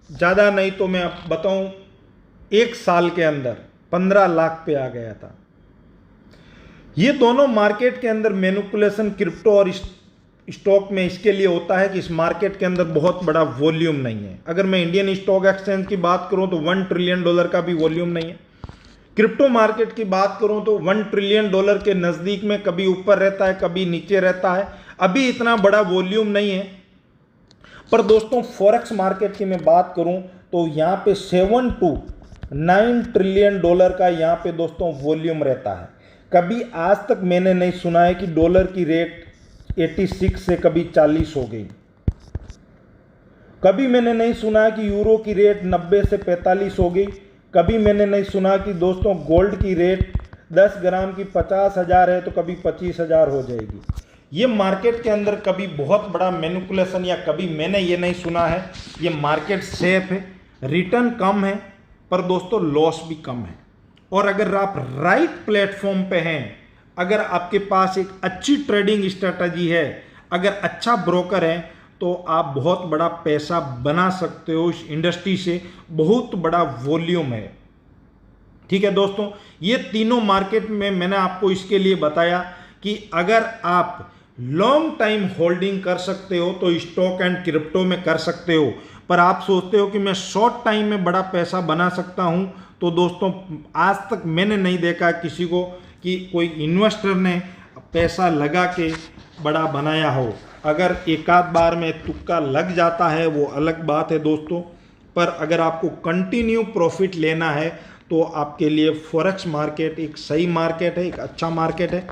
ज़्यादा नहीं तो मैं बताऊँ 1 साल के अंदर 15 लाख पे आ गया था। ये दोनों मार्केट के अंदर मैनिपुलेशन क्रिप्टो और स्टॉक में इसके लिए होता है कि इस मार्केट के अंदर बहुत बड़ा वॉल्यूम नहीं है। अगर मैं इंडियन स्टॉक एक्सचेंज की बात करूं तो $1 ट्रिलियन का भी वॉल्यूम नहीं है। क्रिप्टो मार्केट की बात करूं तो $1 ट्रिलियन के नज़दीक में, कभी ऊपर रहता है कभी नीचे रहता है, अभी इतना बड़ा वॉल्यूम नहीं है। पर दोस्तों फॉरेक्स मार्केट की मैं बात करूं तो यहाँ पे $7 to 9 ट्रिलियन का यहाँ पे दोस्तों वॉल्यूम रहता है। कभी आज तक मैंने नहीं सुना है कि डॉलर की रेट 86 से कभी 40 हो गई। कभी मैंने नहीं सुना कि यूरो की रेट 90 से 45 हो गई। कभी मैंने नहीं सुना कि दोस्तों गोल्ड की रेट 10 ग्राम की 50,000 है तो कभी 25,000 हो जाएगी। ये मार्केट के अंदर कभी बहुत बड़ा मैनिपुलेशन या कभी मैंने ये नहीं सुना है। ये मार्केट सेफ है, रिटर्न कम है, पर दोस्तों लॉस भी कम है। और अगर आप राइट प्लेटफॉर्म पे हैं, अगर आपके पास एक अच्छी ट्रेडिंग स्ट्रेटजी है, अगर अच्छा ब्रोकर है, तो आप बहुत बड़ा पैसा बना सकते हो इस इंडस्ट्री से, बहुत बड़ा वॉल्यूम है। ठीक है दोस्तों, ये तीनों मार्केट में मैंने आपको इसके लिए बताया कि अगर आप लॉन्ग टाइम होल्डिंग कर सकते हो तो स्टॉक एंड क्रिप्टो में कर सकते हो, पर आप सोचते हो कि मैं शॉर्ट टाइम में बड़ा पैसा बना सकता हूं, तो दोस्तों आज तक मैंने नहीं देखा किसी को कि कोई इन्वेस्टर ने पैसा लगा के बड़ा बनाया हो। अगर एक आध बार में तुक्का लग जाता है वो अलग बात है दोस्तों, पर अगर आपको कंटिन्यू प्रॉफिट लेना है तो आपके लिए फॉरेक्स मार्केट एक सही मार्केट है, एक अच्छा मार्केट है।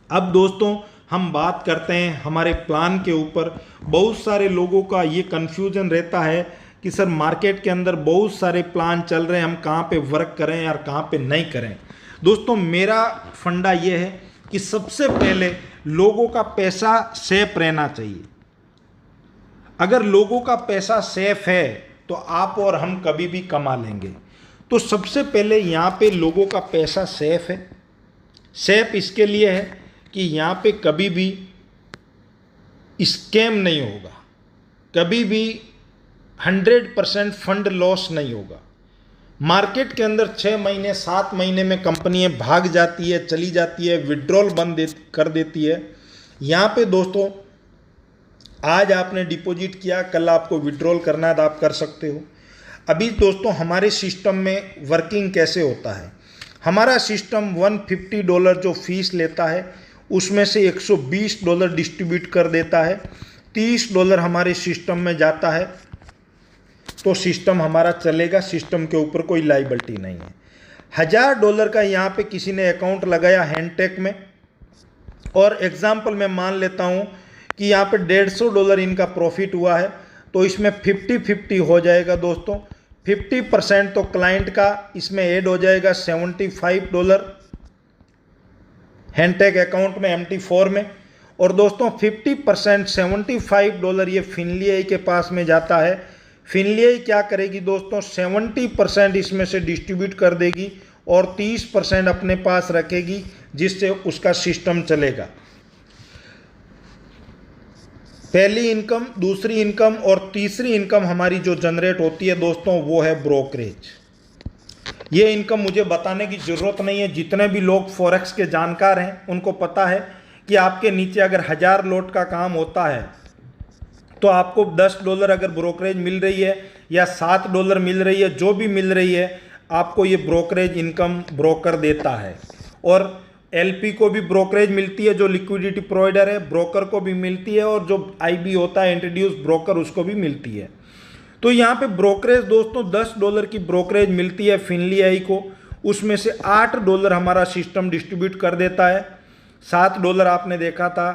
अब दोस्तों हम बात करते हैं हमारे प्लान के ऊपर। बहुत सारे लोगों का ये कन्फ्यूजन रहता है कि सर मार्केट के अंदर बहुत सारे प्लान चल रहे हैं, हम कहाँ पे वर्क करें यार, कहाँ पे नहीं करें। दोस्तों मेरा फंडा ये है कि सबसे पहले लोगों का पैसा सेफ रहना चाहिए। अगर लोगों का पैसा सेफ है तो आप और हम कभी भी कमा लेंगे। तो सबसे पहले यहाँ पे लोगों का पैसा सेफ है। सेफ इसके लिए है कि यहाँ पे कभी भी स्कैम नहीं होगा, कभी भी 100% फंड लॉस नहीं होगा। मार्केट के अंदर 6 महीने 7 महीने में कंपनियां भाग जाती है, चली जाती है, विड्रॉल बंद कर देती है। यहाँ पे दोस्तों आज आपने डिपॉजिट किया, कल आपको विड्रॉल करना है तो आप कर सकते हो। अभी दोस्तों हमारे सिस्टम में वर्किंग कैसे होता है, हमारा सिस्टम $150 जो फीस लेता है उसमें से $120 डिस्ट्रीब्यूट कर देता है, $30 हमारे सिस्टम में जाता है, तो सिस्टम हमारा चलेगा, सिस्टम के ऊपर कोई लाइबिलिटी नहीं है। $1000 का यहाँ पे किसी ने अकाउंट लगाया हैंडटेक में, और एग्जाम्पल मैं मान लेता हूँ कि यहाँ पे $150 इनका प्रॉफिट हुआ है, तो इसमें 50-50 हो जाएगा दोस्तों। 50% तो क्लाइंट का इसमें ऐड हो जाएगा $75 हैंडटेक अकाउंट में MT4 में, और दोस्तों 50% $75 ये फिनलियाई के पास में जाता है। फिनलियाई क्या करेगी दोस्तों, 70% इसमें से डिस्ट्रीब्यूट कर देगी और 30% अपने पास रखेगी, जिससे उसका सिस्टम चलेगा। पहली इनकम, दूसरी इनकम और तीसरी इनकम हमारी जो जनरेट होती है दोस्तों वो है ब्रोकरेज। ये इनकम मुझे बताने की ज़रूरत नहीं है, जितने भी लोग फॉरेक्स के जानकार हैं उनको पता है कि आपके नीचे अगर 1000 लोट का काम होता है तो आपको $10 अगर ब्रोकरेज मिल रही है या $7 मिल रही है, जो भी मिल रही है आपको ये ब्रोकरेज इनकम ब्रोकर देता है। और LP को भी ब्रोकरेज मिलती है जो लिक्विडिटी प्रोवाइडर है, ब्रोकर को भी मिलती है, और जो IB होता है इंट्रोड्यूस ब्रोकर उसको भी मिलती है। तो यहाँ पे ब्रोकरेज दोस्तों $10 की ब्रोकरेज मिलती है फिनलियाई को, उसमें से $8 हमारा सिस्टम डिस्ट्रीब्यूट कर देता है, $7 आपने देखा था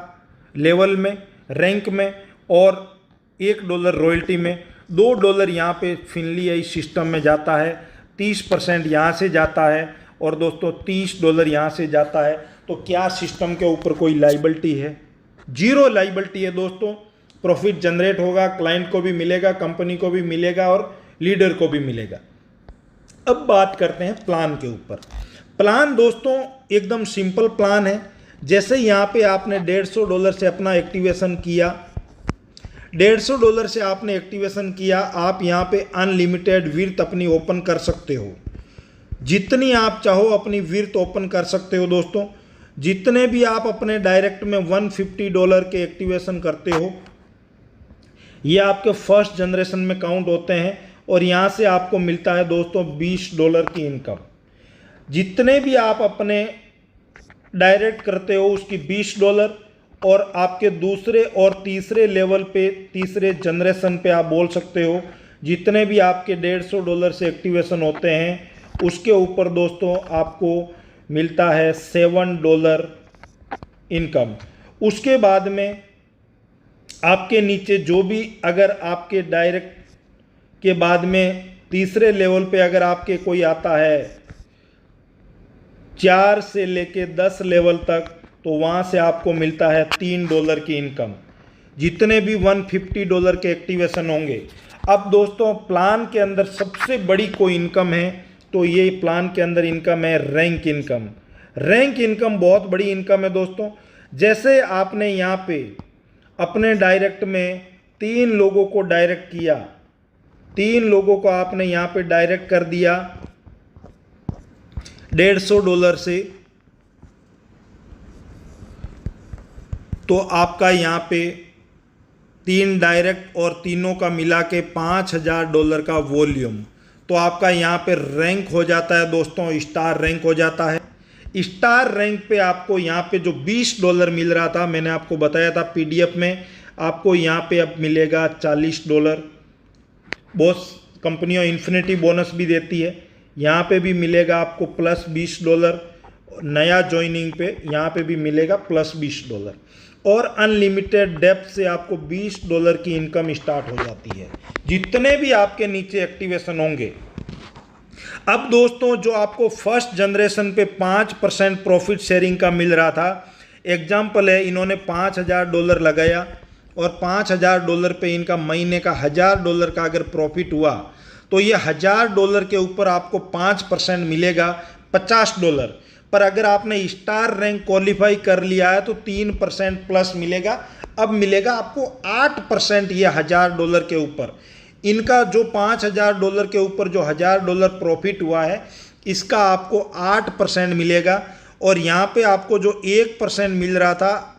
लेवल में, रैंक में, और $1 रॉयल्टी में, $2 यहाँ पे फिनलियाई सिस्टम में जाता है, 30% यहाँ से जाता है, और दोस्तों $30 यहाँ से जाता है। तो क्या सिस्टम के ऊपर कोई लाइबिलिटी है? जीरो लाइबिलिटी है दोस्तों। प्रॉफिट जनरेट होगा, क्लाइंट को भी मिलेगा, कंपनी को भी मिलेगा, और लीडर को भी मिलेगा। अब बात करते हैं प्लान के ऊपर। प्लान दोस्तों एकदम सिंपल प्लान है। जैसे यहाँ पे आपने $150 से अपना एक्टिवेशन किया, $150 से आपने एक्टिवेशन किया, आप यहाँ पे अनलिमिटेड विर्थ अपनी ओपन कर सकते हो, जितनी आप चाहो अपनी विर्थ ओपन कर सकते हो दोस्तों। जितने भी आप अपने डायरेक्ट में $150 के एक्टिवेशन करते हो ये आपके फर्स्ट जनरेशन में काउंट होते हैं, और यहाँ से आपको मिलता है दोस्तों $20 की इनकम। जितने भी आप अपने डायरेक्ट करते हो उसकी $20, और आपके दूसरे और तीसरे लेवल पे, तीसरे जनरेशन पे आप बोल सकते हो जितने भी आपके $150 से एक्टिवेशन होते हैं उसके ऊपर दोस्तों आपको मिलता है $7 इनकम। उसके बाद में आपके नीचे जो भी, अगर आपके डायरेक्ट के बाद में तीसरे लेवल पे अगर आपके कोई आता है 4 से लेके 10 लेवल तक, तो वहाँ से आपको मिलता है $3 की इनकम, जितने भी $150 के एक्टिवेशन होंगे। अब दोस्तों प्लान के अंदर सबसे बड़ी कोई इनकम है तो ये प्लान के अंदर इनकम है रैंक इनकम। रैंक इनकम बहुत बड़ी इनकम है दोस्तों। जैसे आपने यहाँ पे अपने डायरेक्ट में 3 लोगों को डायरेक्ट किया, 3 लोगों को आपने यहाँ पे डायरेक्ट कर दिया $150 से, तो आपका यहाँ पे 3 डायरेक्ट और तीनों का मिला के $5000 का वॉल्यूम, तो आपका यहाँ पे रैंक हो जाता है दोस्तों, स्टार रैंक हो जाता है। स्टार रैंक पे आपको यहाँ पे जो $20 मिल रहा था, मैंने आपको बताया था पीडीएफ में, आपको यहाँ पे अब मिलेगा $40। बहुत कंपनियों इन्फिनिटी बोनस भी देती है, यहाँ पे भी मिलेगा आपको प्लस $20, नया ज्वाइनिंग पे यहाँ पे भी मिलेगा प्लस $20, और अनलिमिटेड डेप्थ से आपको $20 की इनकम स्टार्ट हो जाती है, जितने भी आपके नीचे एक्टिवेशन होंगे। अब दोस्तों जो आपको फर्स्ट जनरेशन पे 5% प्रॉफिट शेयरिंग का मिल रहा था, एग्जाम्पल है इन्होंने $5000 लगाया और $5000 पे इनका महीने का $1000 का अगर प्रॉफिट हुआ, तो ये $1000 के ऊपर आपको 5% मिलेगा $50। पर अगर आपने स्टार रैंक क्वालिफाई कर लिया है तो 3% प्लस मिलेगा, अब मिलेगा आपको 8% ये $1000 के ऊपर। इनका जो $5000 के ऊपर जो $1000 प्रॉफिट हुआ है, इसका आपको 8% मिलेगा, और यहाँ पे आपको जो 1% मिल रहा था,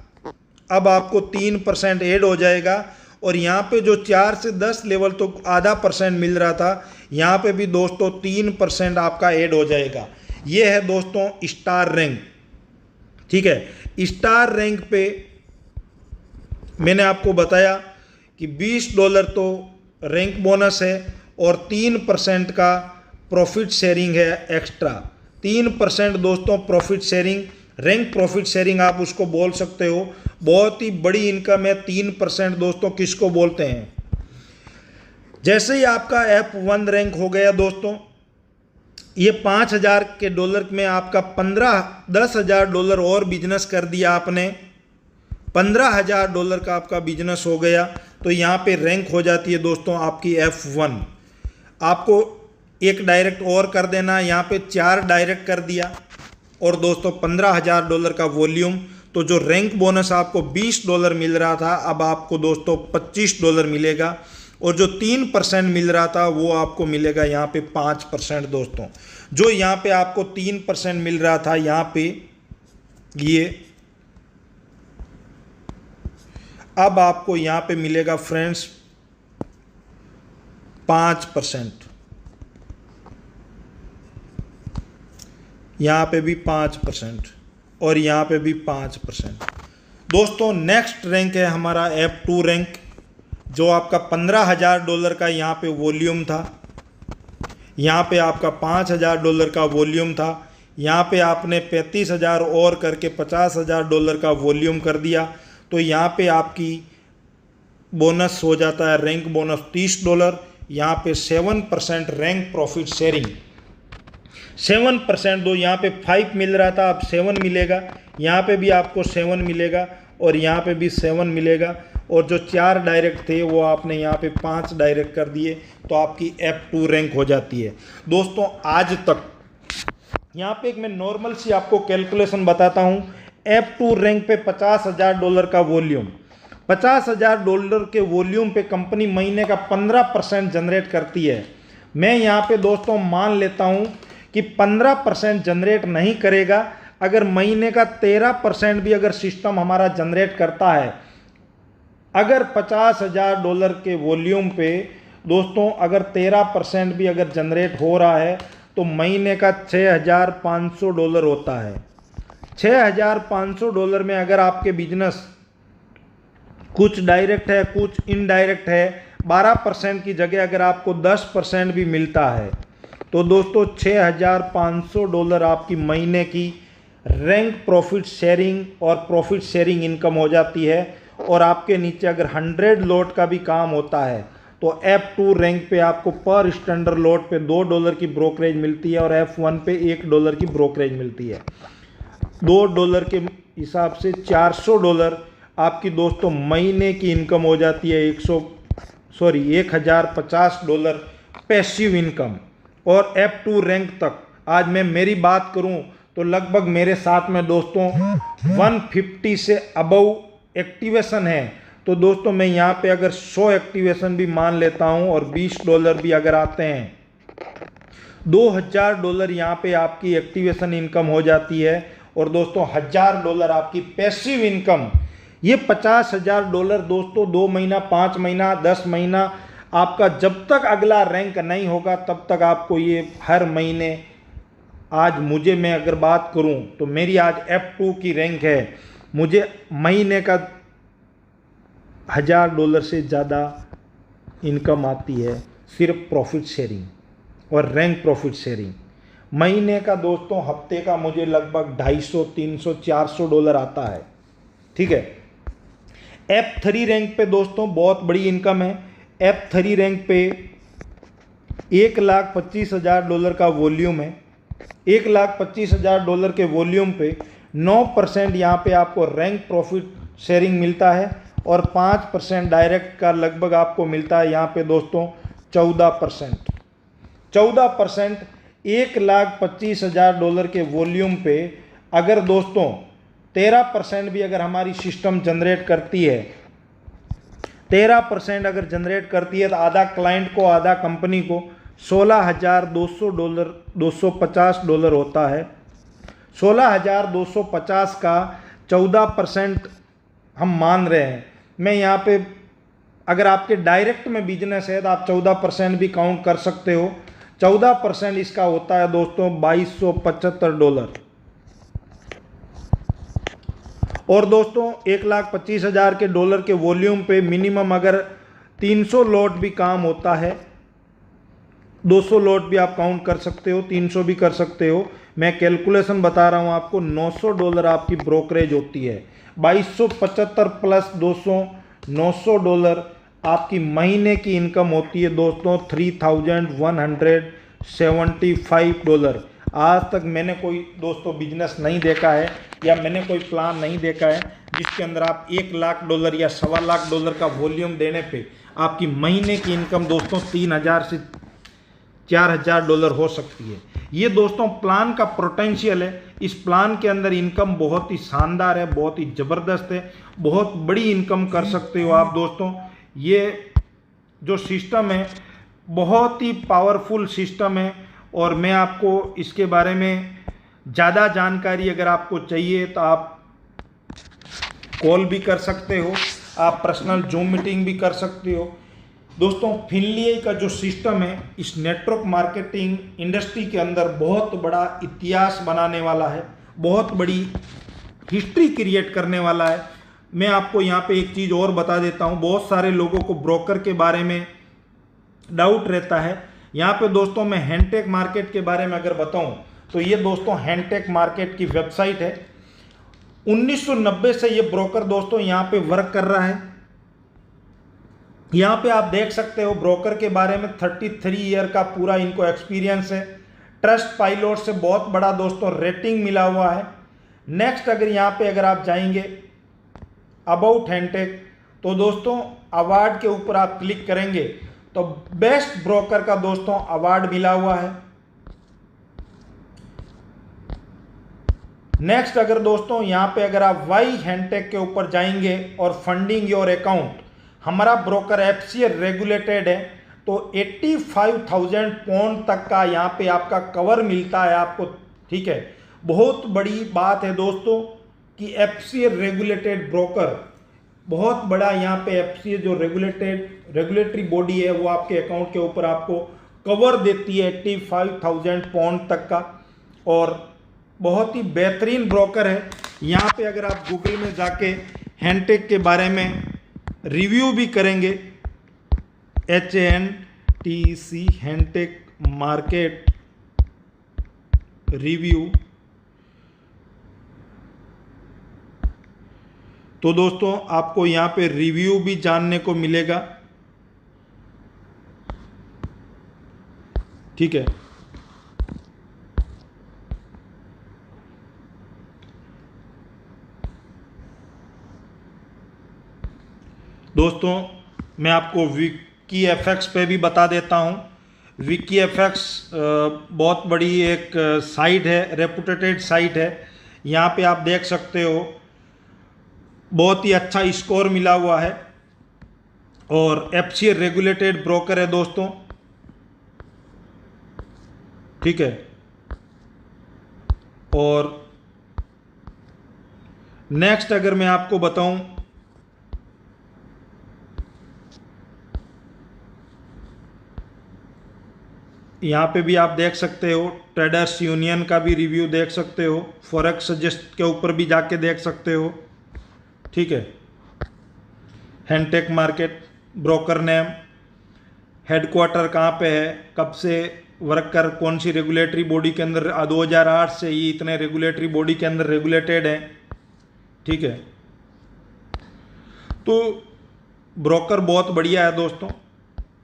अब आपको 3% ऐड हो जाएगा, और यहाँ पे जो 4 से 10 लेवल तो आधा % मिल रहा था, यहाँ पे भी दोस्तों 3% आपका ऐड हो जाएगा। ये है दोस्तों स्टार रैंक, ठीक है। स्टार रैंक पे मैंने आपको बताया कि $20 तो रैंक बोनस है और 3% का प्रॉफिट शेयरिंग है एक्स्ट्रा। 3% दोस्तों profit sharing, rank profit sharing आप उसको बोल सकते हो, बहुत ही बड़ी इनकम है। 3% दोस्तों किसको बोलते हैं। जैसे ही आपका F1 रैंक हो गया दोस्तों, ये $5000 में आपका $10,000 और बिजनेस कर दिया आपने, $15,000 का आपका बिजनेस हो गया, तो यहाँ पे रैंक हो जाती है दोस्तों आपकी F1। आपको एक डायरेक्ट और कर देना, यहाँ पे 4 डायरेक्ट कर दिया, और दोस्तों $15,000 का वॉल्यूम, तो जो रैंक बोनस आपको $20 मिल रहा था, अब आपको दोस्तों $25 मिलेगा, और जो 3% मिल रहा था वो आपको मिलेगा यहाँ पे 5% दोस्तों। जो यहाँ पे आपको 3% मिल रहा था, यहाँ पे ये अब आपको यहाँ पे मिलेगा फ्रेंड्स 5%, यहाँ पे भी 5% और यहाँ पे भी 5%। दोस्तों नेक्स्ट रैंक है हमारा F2 रैंक, जो आपका $15,000 का यहाँ पे वॉल्यूम था, यहाँ पे आपका $5,000 का वॉल्यूम था, यहाँ पे आपने 35,000 और करके $50,000 का वॉल्यूम कर दिया, तो यहाँ पे आपकी बोनस हो जाता है रैंक बोनस $30। यहाँ पे 7% रैंक प्रॉफिट शेयरिंग, 7% दो, यहाँ पे 5 मिल रहा था, अब 7 मिलेगा, यहाँ पे भी आपको 7 मिलेगा, और यहाँ पे भी 7 मिलेगा, और जो 4 डायरेक्ट थे वो आपने यहाँ पे 5 डायरेक्ट कर दिए, तो आपकी F2 रैंक हो जाती है। दोस्तों आज तक यहाँ पे एक मैं नॉर्मल सी आपको कैलकुलेशन बताता हूँ। F2 रैंक पे $50,000 का वॉल्यूम, $50,000 के वॉल्यूम पे कंपनी महीने का 15% जनरेट करती है। मैं यहाँ पे दोस्तों मान लेता हूँ कि 15% जनरेट नहीं करेगा, अगर महीने का 13% भी अगर सिस्टम हमारा जनरेट करता है, अगर $50,000 के वॉल्यूम पे दोस्तों अगर 13% भी अगर जनरेट हो रहा है, तो महीने का $6,500 होता है। $6,500 में अगर आपके बिजनेस कुछ डायरेक्ट है कुछ इनडायरेक्ट है, 12% की जगह अगर आपको 10% भी मिलता है, तो दोस्तों $6,500 आपकी महीने की रैंक प्रॉफिट शेयरिंग और प्रॉफिट शेयरिंग इनकम हो जाती है। और आपके नीचे अगर 100 लोट का भी काम होता है, तो F2 रैंक पे आपको पर स्टैंडर्ड लोट पे $2 की ब्रोकरेज मिलती है, और F1 पे $1 की ब्रोकरेज मिलती है। $2 के हिसाब से $400 आपकी दोस्तों महीने की इनकम हो जाती है। $1,050 पैसिव इनकम। और F2 रैंक तक आज मैं मेरी बात करूं तो लगभग मेरे साथ में दोस्तों 150 से अबव एक्टिवेशन है। तो दोस्तों मैं यहाँ पे अगर 100 एक्टिवेशन भी मान लेता हूँ और $20 भी अगर आते हैं, $2000 यहाँ पे आपकी एक्टिवेशन इनकम हो जाती है। और दोस्तों $1000 आपकी पैसिव इनकम। ये $50,000 दोस्तों 2 महीना, 5 महीना, 10 महीना, आपका जब तक अगला रैंक नहीं होगा तब तक आपको ये हर महीने, आज मुझे मैं अगर बात करूं तो मेरी आज F2 की रैंक है, मुझे महीने का $1000 से ज़्यादा इनकम आती है सिर्फ प्रॉफिट शेयरिंग और रैंक प्रॉफिट शेयरिंग। महीने का दोस्तों, हफ्ते का मुझे लगभग $250, $300, $400 आता है। ठीक है। F3 रैंक पे दोस्तों बहुत बड़ी इनकम है। F3 रैंक पे $1,25,000 का वॉल्यूम है। $1,25,000 के वॉल्यूम पे 9% यहाँ पे आपको रैंक प्रॉफिट शेयरिंग मिलता है और 5% डायरेक्ट का लगभग आपको मिलता है यहाँ पे दोस्तों 14%। 14% $1,25,000 के वॉल्यूम पे अगर दोस्तों 13% भी अगर हमारी सिस्टम जनरेट करती है, 13% अगर जनरेट करती है तो आधा क्लाइंट को, आधा कंपनी को $16,200 $250 होता है। 16,250 का 14% हम मान रहे हैं। मैं यहाँ पे अगर आपके डायरेक्ट में बिजनेस है तो आप 14% भी काउंट कर सकते हो। 14% इसका होता है दोस्तों $2,275। और दोस्तों $1,25,000 के डॉलर के वॉल्यूम पे मिनिमम अगर 300 लॉट भी काम होता है, 200 लॉट भी आप काउंट कर सकते हो, 300 भी कर सकते हो। मैं कैलकुलेशन बता रहा हूँ आपको। $900 आपकी ब्रोकरेज होती है। 2275 प्लस 200, $900 आपकी महीने की इनकम होती है दोस्तों $3,175। आज तक मैंने कोई दोस्तों बिजनेस नहीं देखा है या मैंने कोई प्लान नहीं देखा है जिसके अंदर आप $1,00,000 या $1,25,000 का वॉल्यूम देने पे आपकी महीने की इनकम दोस्तों $3,000 से $4,000 हो सकती है। ये दोस्तों प्लान का पोटेंशियल है। इस प्लान के अंदर इनकम बहुत ही शानदार है, बहुत ही ज़बरदस्त है, बहुत बड़ी इनकम कर सकते हो आप दोस्तों। ये जो सिस्टम है बहुत ही पावरफुल सिस्टम है और मैं आपको इसके बारे में ज़्यादा जानकारी अगर आपको चाहिए तो आप कॉल भी कर सकते हो, आप पर्सनल जूम मीटिंग भी कर सकते हो। दोस्तों फिनली का जो सिस्टम है इस नेटवर्क मार्केटिंग इंडस्ट्री के अंदर बहुत बड़ा इतिहास बनाने वाला है, बहुत बड़ी हिस्ट्री क्रिएट करने वाला है। मैं आपको यहाँ पे एक चीज़ और बता देता हूँ। बहुत सारे लोगों को ब्रोकर के बारे में डाउट रहता है। यहाँ पे दोस्तों मैं हैंडटेक मार्केट के बारे में अगर बताऊँ तो ये दोस्तों हैंडटेक मार्केट की वेबसाइट है। 1990 से ये ब्रोकर दोस्तों यहाँ पे वर्क कर रहा है। यहाँ पे आप देख सकते हो ब्रोकर के बारे में 33 ईयर का पूरा इनको एक्सपीरियंस है। ट्रस्ट पाइलट से बहुत बड़ा दोस्तों रेटिंग मिला हुआ है। नेक्स्ट अगर यहाँ पे अगर आप जाएंगे अबाउट हैंडटेक तो दोस्तों अवार्ड के ऊपर आप क्लिक करेंगे तो बेस्ट ब्रोकर का दोस्तों अवार्ड मिला हुआ है। नेक्स्ट अगर दोस्तों यहाँ पे अगर आप वाई हैंडटेक के ऊपर जाएंगे और फंडिंग योर अकाउंट, हमारा ब्रोकर FCA रेगुलेटेड है तो 85,000 पाउंड तक का यहाँ पे आपका कवर मिलता है आपको। ठीक है, बहुत बड़ी बात है दोस्तों कि FCA रेगुलेटेड ब्रोकर, बहुत बड़ा यहाँ पे FCA जो रेगुलेटरी बॉडी है वो आपके अकाउंट के ऊपर आपको कवर देती है 85,000 पाउंड तक का और बहुत ही बेहतरीन ब्रोकर है। यहाँ पे अगर आप गूगल में जाके हैंडटेक के बारे में रिव्यू भी करेंगे, HANTC हैंडटेक मार्केट रिव्यू, तो दोस्तों आपको यहाँ पे रिव्यू भी जानने को मिलेगा। ठीक है, दोस्तों मैं आपको Wikifx पे भी बता देता हूँ। Wikifx बहुत बड़ी एक साइट है, रेपुटेटेड साइट है। यहाँ पे आप देख सकते हो बहुत ही अच्छा स्कोर मिला हुआ है। और FCA रेगुलेटेड ब्रोकर है दोस्तों, ठीक है। और नेक्स्ट अगर मैं आपको बताऊं, यहाँ पे भी आप देख सकते हो, ट्रेडर्स यूनियन का भी रिव्यू देख सकते हो, फॉरेक्स सजेस्ट के ऊपर भी जाके देख सकते हो, ठीक है। हैंडटेक मार्केट, ब्रोकर नेम, हेडक्वार्टर कहाँ पे है, कब से वर्क कर, कौन सी रेगुलेटरी बॉडी के अंदर, 2008 से ये इतने रेगुलेटरी बॉडी के अंदर रेगुलेटेड है, ठीक है। तो ब्रोकर बहुत बढ़िया है दोस्तों,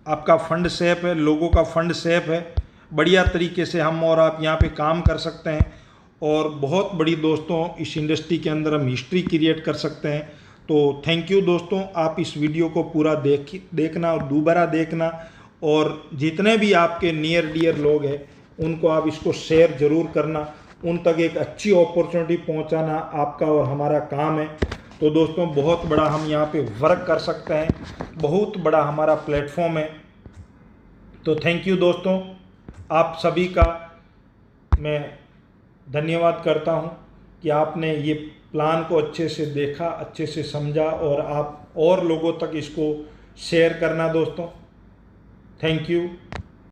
आपका फंड सेफ है, लोगों का फंड सेफ है, बढ़िया तरीके से हम और आप यहाँ पे काम कर सकते हैं और बहुत बड़ी दोस्तों इस इंडस्ट्री के अंदर हम हिस्ट्री क्रिएट कर सकते हैं। तो थैंक यू दोस्तों, आप इस वीडियो को पूरा देखना और दोबारा देखना, और जितने भी आपके नियर डियर लोग हैं उनको आप इसको शेयर जरूर करना, उन तक एक अच्छी अपॉर्चुनिटी पहुंचाना आपका और हमारा काम है। तो दोस्तों बहुत बड़ा हम यहाँ पे वर्क कर सकते हैं, बहुत बड़ा हमारा प्लेटफॉर्म है। तो थैंक यू दोस्तों, आप सभी का मैं धन्यवाद करता हूँ कि आपने ये प्लान को अच्छे से देखा, अच्छे से समझा, और आप और लोगों तक इसको शेयर करना दोस्तों। Thank you.